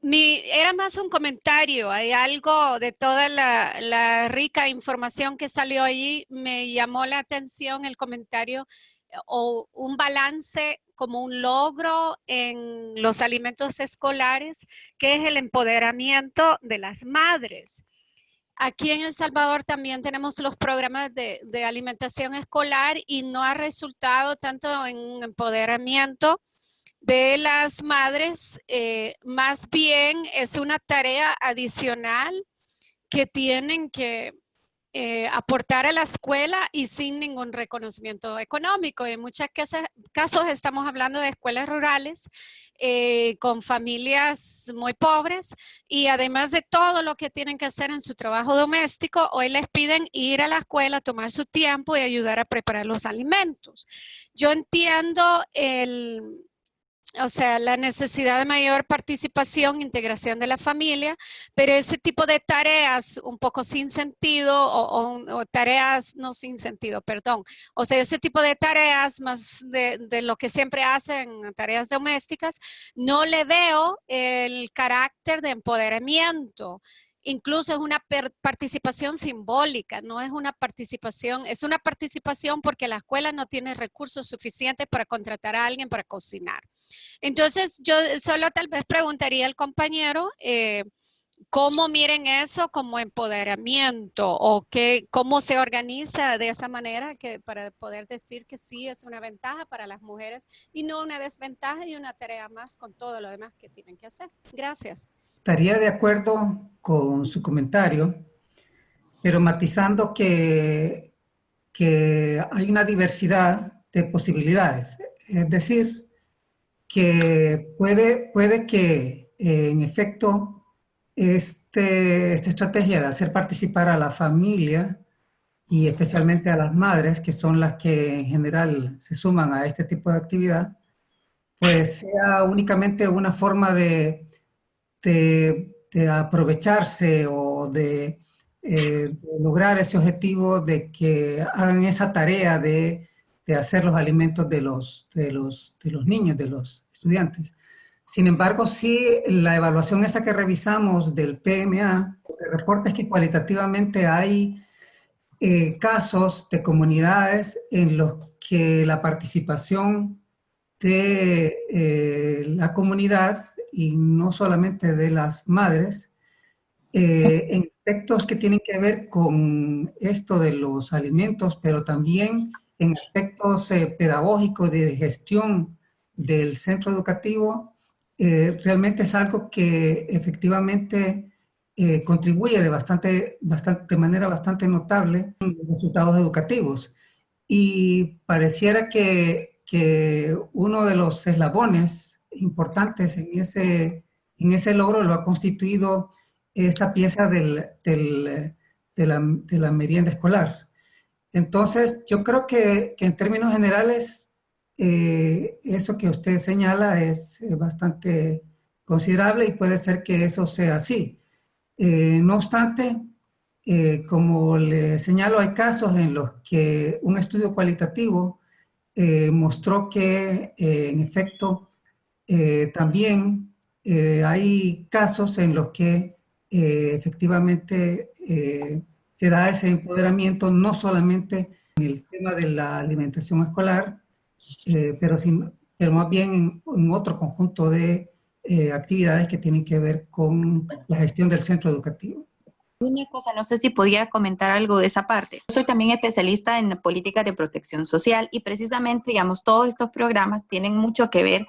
Speaker 7: Era más un comentario, hay algo de toda la rica información que salió allí, me llamó la atención el comentario o un balance como un logro en los alimentos escolares, que es el empoderamiento de las madres. Aquí en El Salvador también tenemos los programas de alimentación escolar y no ha resultado tanto en un empoderamiento de las madres, más bien es una tarea adicional que tienen que aportar a la escuela y sin ningún reconocimiento económico. En muchos casos estamos hablando de escuelas rurales con familias muy pobres y además de todo lo que tienen que hacer en su trabajo doméstico, hoy les piden ir a la escuela, tomar su tiempo y ayudar a preparar los alimentos. Yo entiendo la necesidad de mayor participación, integración de la familia, pero ese tipo de tareas un poco sin sentido o tareas no sin sentido, perdón. O sea, ese tipo de tareas más de lo que siempre hacen, tareas domésticas, no le veo el carácter de empoderamiento. Incluso es una participación simbólica, no es una participación, es una participación porque la escuela no tiene recursos suficientes para contratar a alguien para cocinar. Entonces, yo solo tal vez preguntaría al compañero cómo miren eso como empoderamiento o cómo se organiza de esa manera para poder decir que sí es una ventaja para las mujeres y no una desventaja y una tarea más con todo lo demás que tienen que hacer. Gracias.
Speaker 3: Estaría de acuerdo con su comentario, pero matizando que hay una diversidad de posibilidades. Es decir, que puede que, en efecto, esta estrategia de hacer participar a la familia y especialmente a las madres, que son las que en general se suman a este tipo de actividad, pues sea únicamente una forma de aprovecharse o de lograr ese objetivo de que hagan esa tarea de hacer los alimentos de los niños, de los estudiantes. Sin embargo, sí, la evaluación esa que revisamos del PMA, lo que reporta es que cualitativamente hay casos de comunidades en los que la participación de la comunidad y no solamente de las madres, en aspectos que tienen que ver con esto de los alimentos, pero también en aspectos pedagógicos de gestión del centro educativo, realmente es algo que efectivamente contribuye de manera bastante notable en los resultados educativos. Y pareciera que uno de los eslabones importantes en ese logro lo ha constituido esta pieza de la merienda escolar. Entonces, yo creo que en términos generales, eso que usted señala es bastante considerable y puede ser que eso sea así. No obstante, como le señalo, hay casos en los que un estudio cualitativo mostró que, en efecto, también hay casos en los que efectivamente se da ese empoderamiento no solamente en el tema de la alimentación escolar, pero más bien en otro conjunto de actividades que tienen que ver con la gestión del centro educativo.
Speaker 2: Una cosa, no sé si podía comentar algo de esa parte. Yo soy también especialista en políticas de protección social y precisamente, digamos, todos estos programas tienen mucho que ver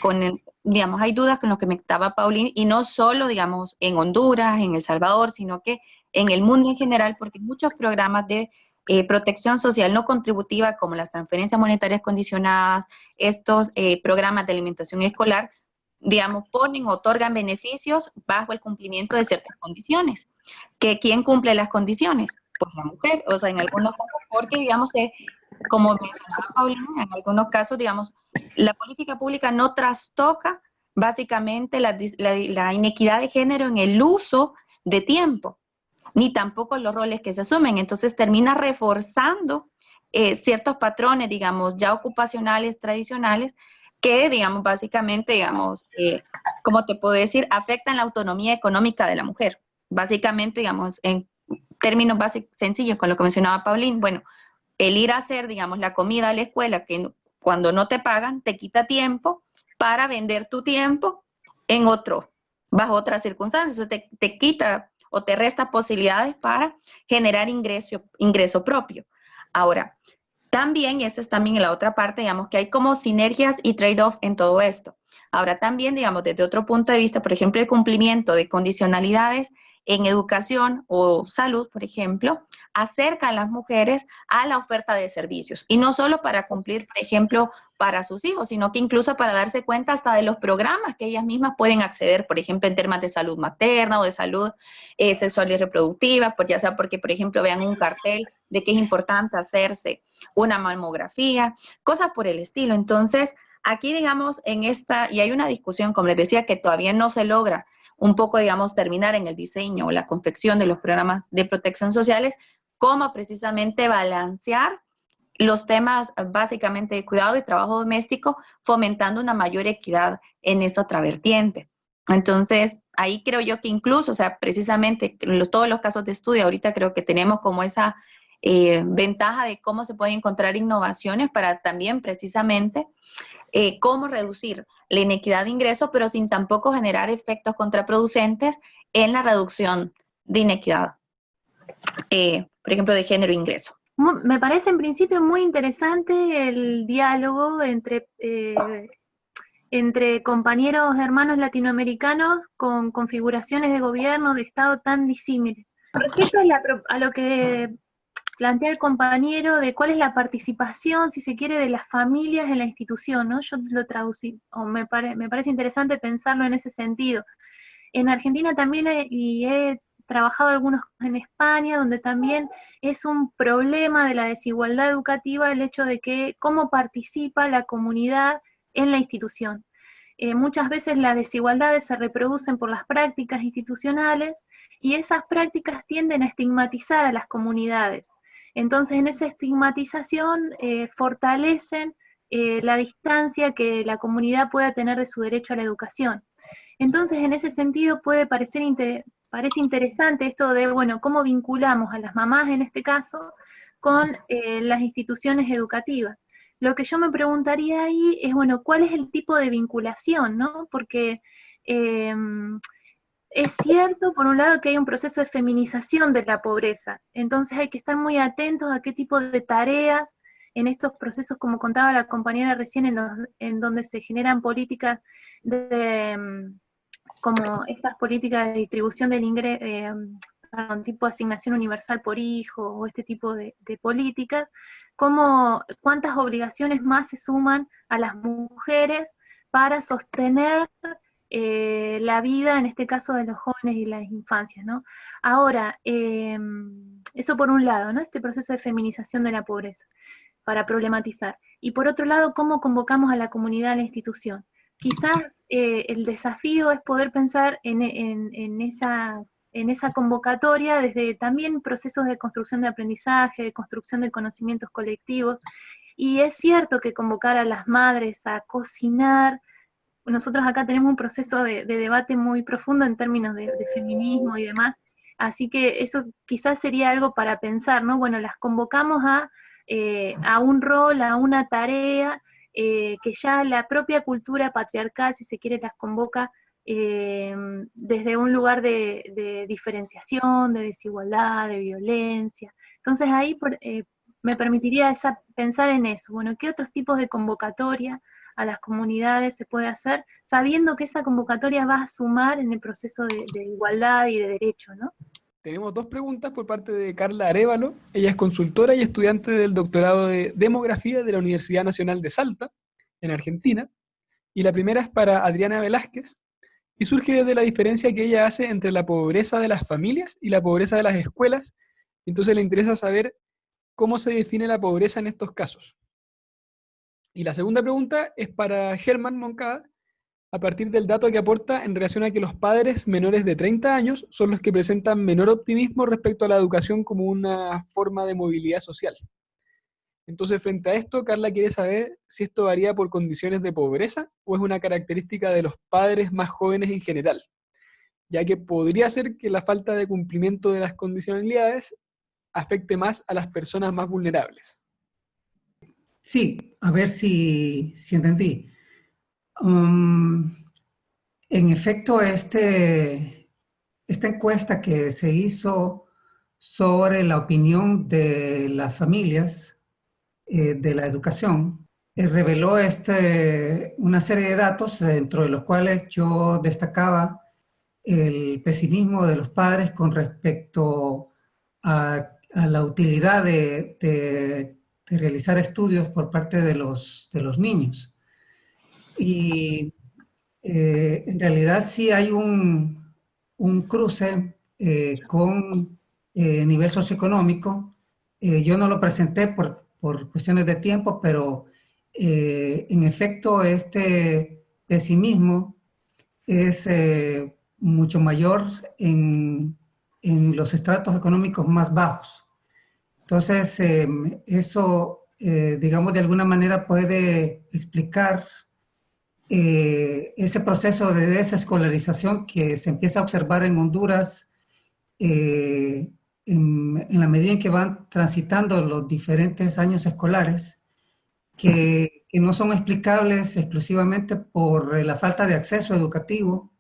Speaker 2: con, digamos, hay dudas con lo que me estaba Paulín, y no solo, digamos, en Honduras, en El Salvador, sino que en el mundo en general, porque muchos programas de protección social no contributiva, como las transferencias monetarias condicionadas, estos programas de alimentación escolar, digamos, otorgan beneficios bajo el cumplimiento de ciertas condiciones. ¿Que quién cumple las condiciones? Pues la mujer, o sea, en algunos casos, porque, digamos, como mencionaba Paulina, en algunos casos, digamos, la política pública no trastoca básicamente la inequidad de género en el uso de tiempo, ni tampoco los roles que se asumen. Entonces termina reforzando ciertos patrones, digamos, ya ocupacionales, tradicionales, que, digamos, básicamente, digamos, como te puedo decir, afectan la autonomía económica de la mujer. Básicamente, digamos, en términos sencillos, con lo que mencionaba Paulín, bueno, el ir a hacer, digamos, la comida a la escuela, que cuando no te pagan, te quita tiempo para vender tu tiempo bajo otras circunstancias. Te quita o te resta posibilidades para generar ingreso propio. Ahora, también, y esa es también la otra parte, digamos, que hay como sinergias y trade-off en todo esto. Ahora también, digamos, desde otro punto de vista, por ejemplo, el cumplimiento de condicionalidades en educación o salud, por ejemplo, acerca a las mujeres a la oferta de servicios. Y no solo para cumplir, por ejemplo, para sus hijos, sino que incluso para darse cuenta hasta de los programas que ellas mismas pueden acceder, por ejemplo, en temas de salud materna o de salud sexual y reproductiva, pues ya sea porque, por ejemplo, vean un cartel de que es importante hacerse una mamografía, cosas por el estilo. Entonces, aquí, digamos, y hay una discusión, como les decía, que todavía no se logra un poco, digamos, terminar en el diseño o la confección de los programas de protección sociales, cómo precisamente balancear los temas básicamente de cuidado y trabajo doméstico, fomentando una mayor equidad en esa otra vertiente. Entonces, ahí creo yo que incluso, o sea, precisamente todos los casos de estudio, ahorita creo que tenemos como esa ventaja de cómo se pueden encontrar innovaciones para también precisamente cómo reducir la inequidad de ingresos, pero sin tampoco generar efectos contraproducentes en la reducción de inequidad, por ejemplo, de género e ingreso.
Speaker 4: Me parece en principio muy interesante el diálogo entre compañeros hermanos latinoamericanos con configuraciones de gobierno, de Estado tan disímiles. Respecto a lo que plantea el compañero de cuál es la participación, si se quiere, de las familias en la institución, ¿no? Yo lo traducí, o me parece interesante pensarlo en ese sentido. En Argentina también he trabajado algunos en España, donde también es un problema de la desigualdad educativa el hecho de que cómo participa la comunidad en la institución. Muchas veces las desigualdades se reproducen por las prácticas institucionales y esas prácticas tienden a estigmatizar a las comunidades. Entonces, en esa estigmatización fortalecen la distancia que la comunidad pueda tener de su derecho a la educación. Entonces, en ese sentido parece interesante esto de, bueno, cómo vinculamos a las mamás en este caso con las instituciones educativas. Lo que yo me preguntaría ahí es, bueno, ¿cuál es el tipo de vinculación, no? Porque es cierto, por un lado, que hay un proceso de feminización de la pobreza, entonces hay que estar muy atentos a qué tipo de tareas en estos procesos, como contaba la compañera recién, en donde se generan políticas como estas políticas de distribución del ingreso, tipo de asignación universal por hijo, o este tipo de políticas, cuántas obligaciones más se suman a las mujeres para sostener la vida, en este caso, de los jóvenes y las infancias, ¿no? Ahora, eso por un lado, ¿no? Este proceso de feminización de la pobreza, para problematizar. Y por otro lado, cómo convocamos a la comunidad a la institución. Quizás el desafío es poder pensar en esa convocatoria desde también procesos de construcción de aprendizaje, de construcción de conocimientos colectivos, y es cierto que convocar a las madres a cocinar. Nosotros acá tenemos un proceso de debate muy profundo en términos de feminismo y demás, así que eso quizás sería algo para pensar, ¿no? Bueno, las convocamos a un rol, a una tarea, que ya la propia cultura patriarcal, si se quiere, las convoca desde un lugar de diferenciación, de desigualdad, de violencia. Entonces ahí me permitiría pensar en eso. Bueno, ¿qué otros tipos de convocatoria a las comunidades se puede hacer, sabiendo que esa convocatoria va a sumar en el proceso de igualdad y de derecho, ¿no?
Speaker 1: Tenemos dos preguntas por parte de Carla Arévalo. Ella es consultora y estudiante del doctorado de Demografía de la Universidad Nacional de Salta, en Argentina. Y la primera es para Adriana Velázquez, y surge desde la diferencia que ella hace entre la pobreza de las familias y la pobreza de las escuelas. Entonces le interesa saber cómo se define la pobreza en estos casos. Y la segunda pregunta es para Germán Moncada, a partir del dato que aporta en relación a que los padres menores de 30 años son los que presentan menor optimismo respecto a la educación como una forma de movilidad social. Entonces, frente a esto, Carla quiere saber si esto varía por condiciones de pobreza o es una característica de los padres más jóvenes en general, ya que podría ser que la falta de cumplimiento de las condicionalidades afecte más a las personas más vulnerables.
Speaker 3: Sí, a ver si entendí. En efecto, esta encuesta que se hizo sobre la opinión de las familias de la educación reveló una serie de datos, dentro de los cuales yo destacaba el pesimismo de los padres con respecto a la utilidad de realizar estudios por parte de los niños. Y en realidad sí hay un cruce con nivel socioeconómico. Yo no lo presenté por cuestiones de tiempo, pero en efecto este pesimismo es mucho mayor en los estratos económicos más bajos. Entonces, eso, digamos, de alguna manera puede explicar ese proceso de desescolarización que se empieza a observar en Honduras en la medida en que van transitando los diferentes años escolares, que no son explicables exclusivamente por la falta de acceso educativo,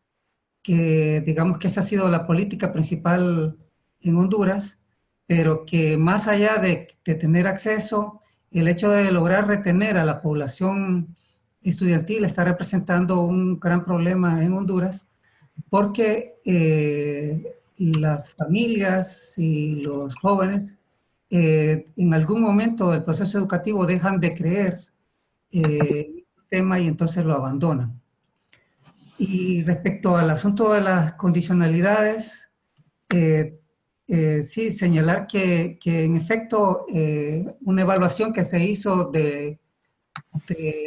Speaker 3: que digamos que esa ha sido la política principal en Honduras, pero que más allá de tener acceso, el hecho de lograr retener a la población estudiantil está representando un gran problema en Honduras, porque las familias y los jóvenes en algún momento del proceso educativo dejan de creer en el sistema y entonces lo abandonan. Y respecto al asunto de las condicionalidades, sí, señalar que en efecto una evaluación que se hizo de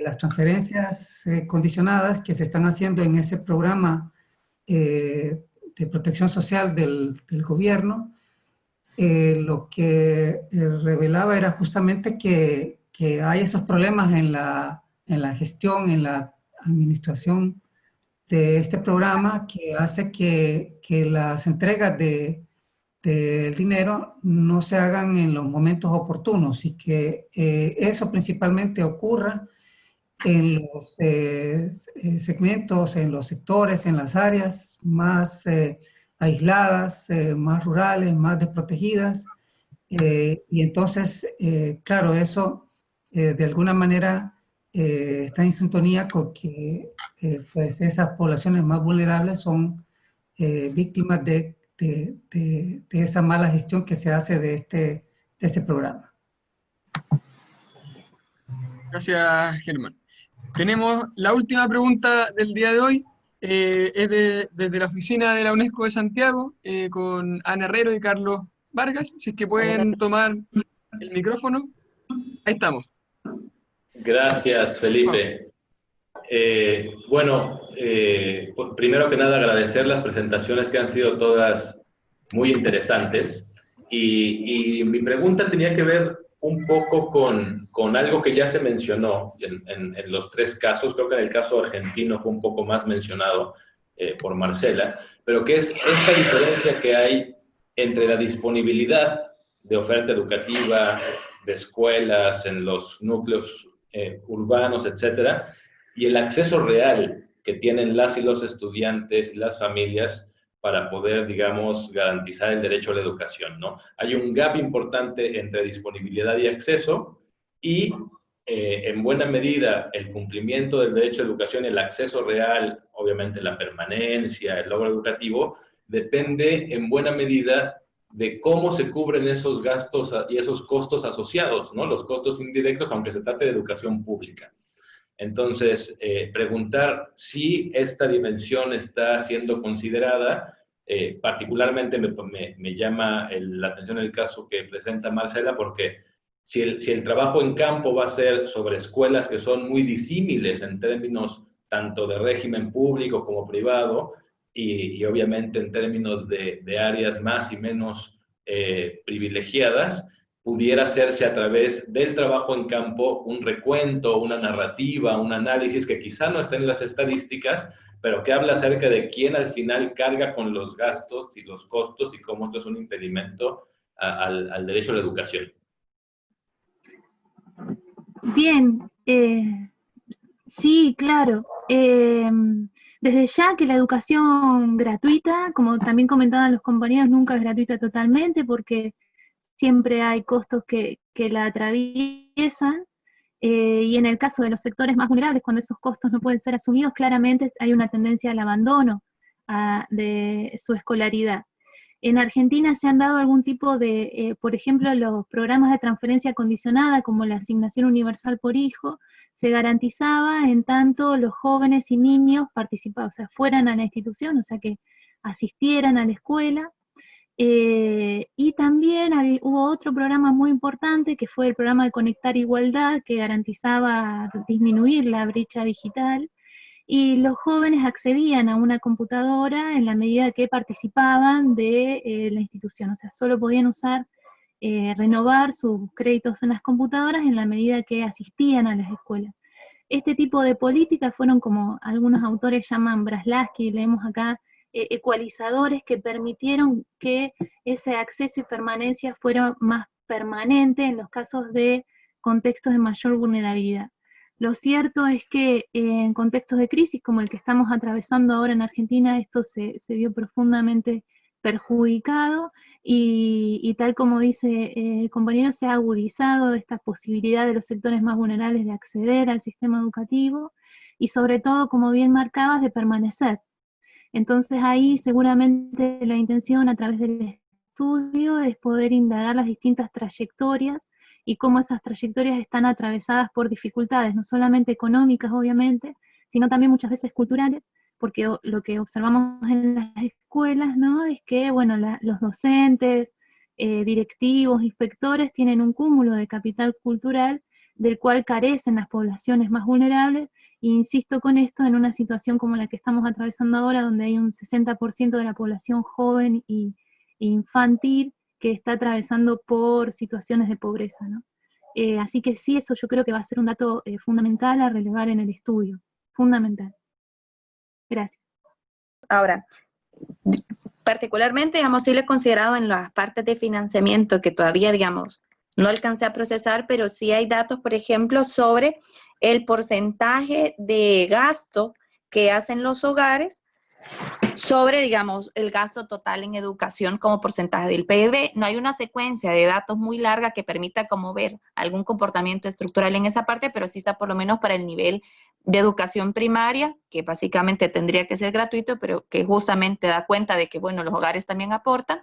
Speaker 3: las transferencias condicionadas que se están haciendo en ese programa de protección social del gobierno, lo que revelaba era justamente que hay esos problemas en la gestión, en la administración de este programa, que hace que las entregas del dinero no se hagan en los momentos oportunos y que eso principalmente ocurra en los segmentos, en los sectores, en las áreas más aisladas, más rurales, más desprotegidas. Y entonces, claro, eso de alguna manera está en sintonía con que pues esas poblaciones más vulnerables son víctimas de esa mala gestión que se hace de este programa.
Speaker 1: Gracias, Germán. Tenemos la última pregunta del día de hoy. Es desde la oficina de la UNESCO de Santiago, con Ana Herrero y Carlos Vargas. Si es que pueden tomar el micrófono. Ahí estamos.
Speaker 8: Gracias, Felipe. Bueno, primero que nada agradecer las presentaciones que han sido todas muy interesantes. Y mi pregunta tenía que ver un poco con algo que ya se mencionó en los tres casos. Creo que en el caso argentino fue un poco más mencionado por Marcela, pero que es esta diferencia que hay entre la disponibilidad de oferta educativa, de escuelas en los núcleos urbanos, etcétera, y el acceso real que tienen las y los estudiantes y las familias para poder, digamos, garantizar el derecho a la educación, ¿no? Hay un gap importante entre disponibilidad y acceso y, en buena medida, el cumplimiento del derecho a la educación, el acceso real, obviamente la permanencia, el logro educativo, depende en buena medida de cómo se cubren esos gastos y esos costos asociados, ¿no? Los costos indirectos, aunque se trate de educación pública. Entonces, preguntar si esta dimensión está siendo considerada, particularmente me llama la atención el caso que presenta Marcela, porque si el trabajo en campo va a ser sobre escuelas que son muy disímiles en términos tanto de régimen público como privado, y obviamente en términos de áreas más y menos privilegiadas, pudiera hacerse a través del trabajo en campo un recuento, una narrativa, un análisis que quizá no esté en las estadísticas, pero que habla acerca de quién al final carga con los gastos y los costos y cómo esto es un impedimento al derecho a la educación.
Speaker 4: Bien, sí, claro. Desde ya que la educación gratuita, como también comentaban los compañeros, nunca es gratuita totalmente porque siempre hay costos que la atraviesan, y en el caso de los sectores más vulnerables, cuando esos costos no pueden ser asumidos, claramente hay una tendencia al abandono de su escolaridad. En Argentina se han dado algún tipo de, por ejemplo, los programas de transferencia condicionada, como la asignación universal por hijo, se garantizaba en tanto los jóvenes y niños participaban, o sea, fueran a la institución, o sea, que asistieran a la escuela. Y también hubo otro programa muy importante, que fue el programa de Conectar Igualdad, que garantizaba disminuir la brecha digital, y los jóvenes accedían a una computadora en la medida que participaban de la institución, o sea, solo podían usar, renovar sus créditos en las computadoras en la medida que asistían a las escuelas. Este tipo de políticas fueron, como algunos autores llaman Braslavsky, leemos acá, ecualizadores que permitieron que ese acceso y permanencia fuera más permanente en los casos de contextos de mayor vulnerabilidad. Lo cierto es que en contextos de crisis como el que estamos atravesando ahora en Argentina, esto se vio profundamente perjudicado y tal como dice el compañero, se ha agudizado esta posibilidad de los sectores más vulnerables de acceder al sistema educativo y sobre todo, como bien marcabas, de permanecer. Entonces ahí seguramente la intención a través del estudio es poder indagar las distintas trayectorias y cómo esas trayectorias están atravesadas por dificultades, no solamente económicas, obviamente, sino también muchas veces culturales, porque lo que observamos en las escuelas, ¿no?, es que, bueno, los docentes, directivos, inspectores tienen un cúmulo de capital cultural del cual carecen las poblaciones más vulnerables, e insisto con esto, en una situación como la que estamos atravesando ahora, donde hay un 60% de la población joven e infantil que está atravesando por situaciones de pobreza, ¿no? Así que sí, eso yo creo que va a ser un dato fundamental a relevar en el estudio, fundamental. Gracias.
Speaker 2: Ahora, particularmente, digamos, sí lo he considerado en las partes de financiamiento que todavía, digamos, no alcancé a procesar, pero sí hay datos, por ejemplo, sobre el porcentaje de gasto que hacen los hogares sobre, digamos, el gasto total en educación como porcentaje del PIB. No hay una secuencia de datos muy larga que permita como ver algún comportamiento estructural en esa parte, pero sí está por lo menos para el nivel de educación primaria, que básicamente tendría que ser gratuito, pero que justamente da cuenta de que, bueno, los hogares también aportan,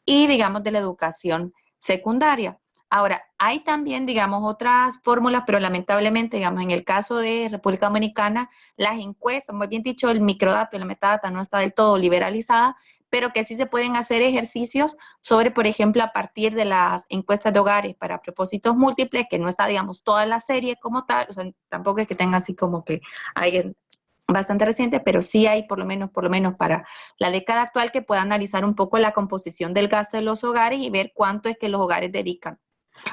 Speaker 2: y, digamos, de la educación secundaria. Ahora, hay también, digamos, otras fórmulas, pero lamentablemente, digamos, en el caso de República Dominicana, las encuestas, más bien dicho, el microdato y la metadata no está del todo liberalizada, pero que sí se pueden hacer ejercicios sobre, por ejemplo, a partir de las encuestas de hogares para propósitos múltiples, que no está, digamos, toda la serie como tal, o sea, tampoco es que tenga así como que hay bastante reciente, pero sí hay por lo menos para la década actual, que pueda analizar un poco la composición del gasto de los hogares y ver cuánto es que los hogares dedican,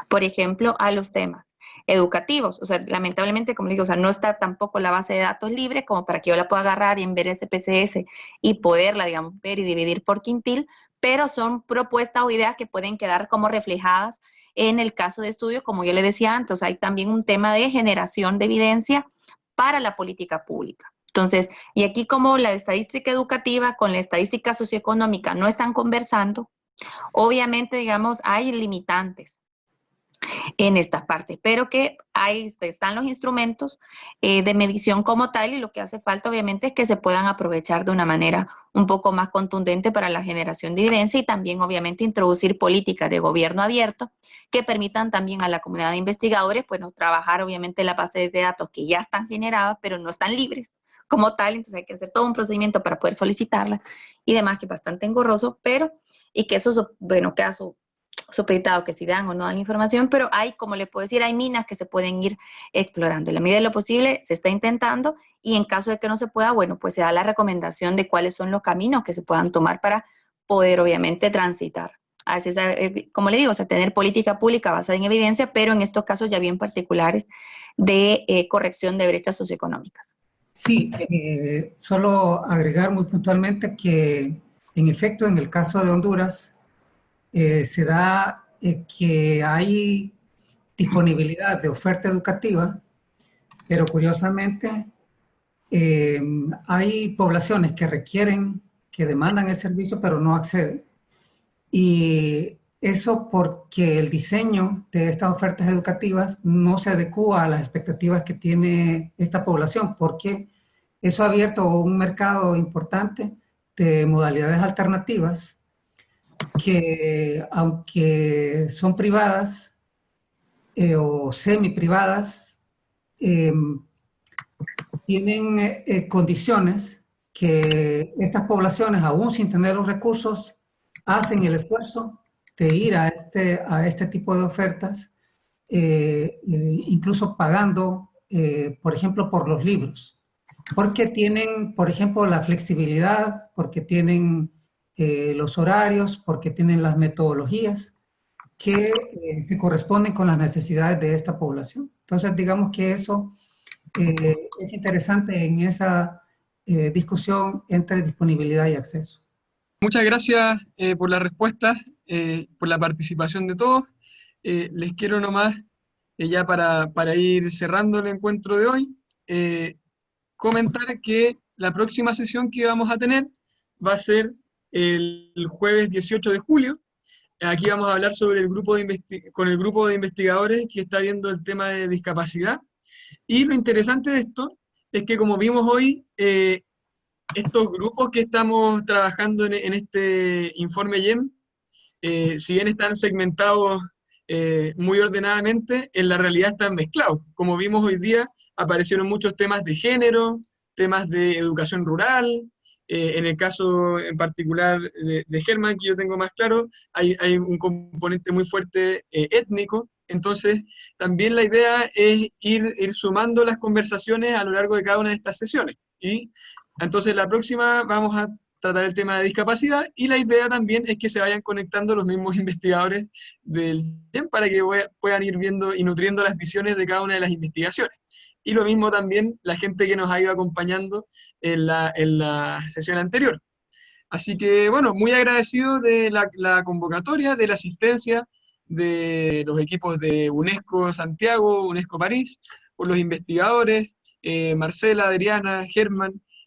Speaker 2: por ejemplo, a los temas educativos. O sea, lamentablemente, como les digo, o sea, no está tampoco la base de datos libre como para que yo la pueda agarrar y en ver SPSS y poderla, digamos, ver y dividir por quintil, pero son propuestas o ideas que pueden quedar como reflejadas en el caso de estudio, como yo le decía antes. O sea, hay también un tema de generación de evidencia para la política pública. Entonces, y aquí como la estadística educativa con la estadística socioeconómica no están conversando, obviamente, digamos, hay limitantes en estas partes, pero que ahí están los instrumentos de medición como tal, y lo que hace falta obviamente es que se puedan aprovechar de una manera un poco más contundente para la generación de evidencia, y también obviamente introducir políticas de gobierno abierto que permitan también a la comunidad de investigadores, pues, trabajar obviamente la base de datos que ya están generadas, pero no están libres como tal. Entonces hay que hacer todo un procedimiento para poder solicitarla y demás, que es bastante engorroso, pero, y que eso, bueno, queda supeditado que si dan o no dan la información, pero hay, como le puedo decir, hay minas que se pueden ir explorando. En la medida de lo posible se está intentando, y en caso de que no se pueda, bueno, pues se da la recomendación de cuáles son los caminos que se puedan tomar para poder obviamente transitar. Así es, como le digo, o sea, tener política pública basada en evidencia, pero en estos casos ya bien particulares de corrección de brechas socioeconómicas.
Speaker 3: Sí, solo agregar muy puntualmente que, en efecto, en el caso de Honduras, se da que hay disponibilidad de oferta educativa, pero curiosamente hay poblaciones que requieren, que demandan el servicio, pero no acceden. Y eso porque el diseño de estas ofertas educativas no se adecúa a las expectativas que tiene esta población, porque eso ha abierto un mercado importante de modalidades alternativas que, aunque son privadas o semi-privadas, tienen condiciones que estas poblaciones, aún sin tener los recursos, hacen el esfuerzo de ir a este tipo de ofertas, incluso pagando, por ejemplo, por los libros, porque tienen, por ejemplo, la flexibilidad, porque tienen los horarios, porque tienen las metodologías que se corresponden con las necesidades de esta población. Entonces, digamos que eso es interesante en esa discusión entre disponibilidad y acceso.
Speaker 1: Muchas gracias por la respuesta, por la participación de todos. Les quiero nomás, ya para ir cerrando el encuentro de hoy, comentar que la próxima sesión que vamos a tener va a ser el jueves 18 de julio. Aquí vamos a hablar sobre con el grupo de investigadores que está viendo el tema de discapacidad. Y lo interesante de esto es que, como vimos hoy, estos grupos que estamos trabajando en este informe YEM si bien están segmentados muy ordenadamente, en la realidad están mezclados. Como vimos hoy día, aparecieron muchos temas de género, temas de educación rural. En el caso en particular de Germán, que yo tengo más claro, hay un componente muy fuerte étnico. Entonces, también la idea es ir sumando las conversaciones a lo largo de cada una de estas sesiones. Y entonces la próxima vamos a tratar el tema de discapacidad, y la idea también es que se vayan conectando los mismos investigadores del TEM para que puedan ir viendo y nutriendo las visiones de cada una de las investigaciones. Y lo mismo también la gente que nos ha ido acompañando en la sesión anterior. Así que, bueno, muy agradecido de la convocatoria, de la asistencia de los equipos de UNESCO Santiago, UNESCO París, por los investigadores, Marcela, Adriana, Germán,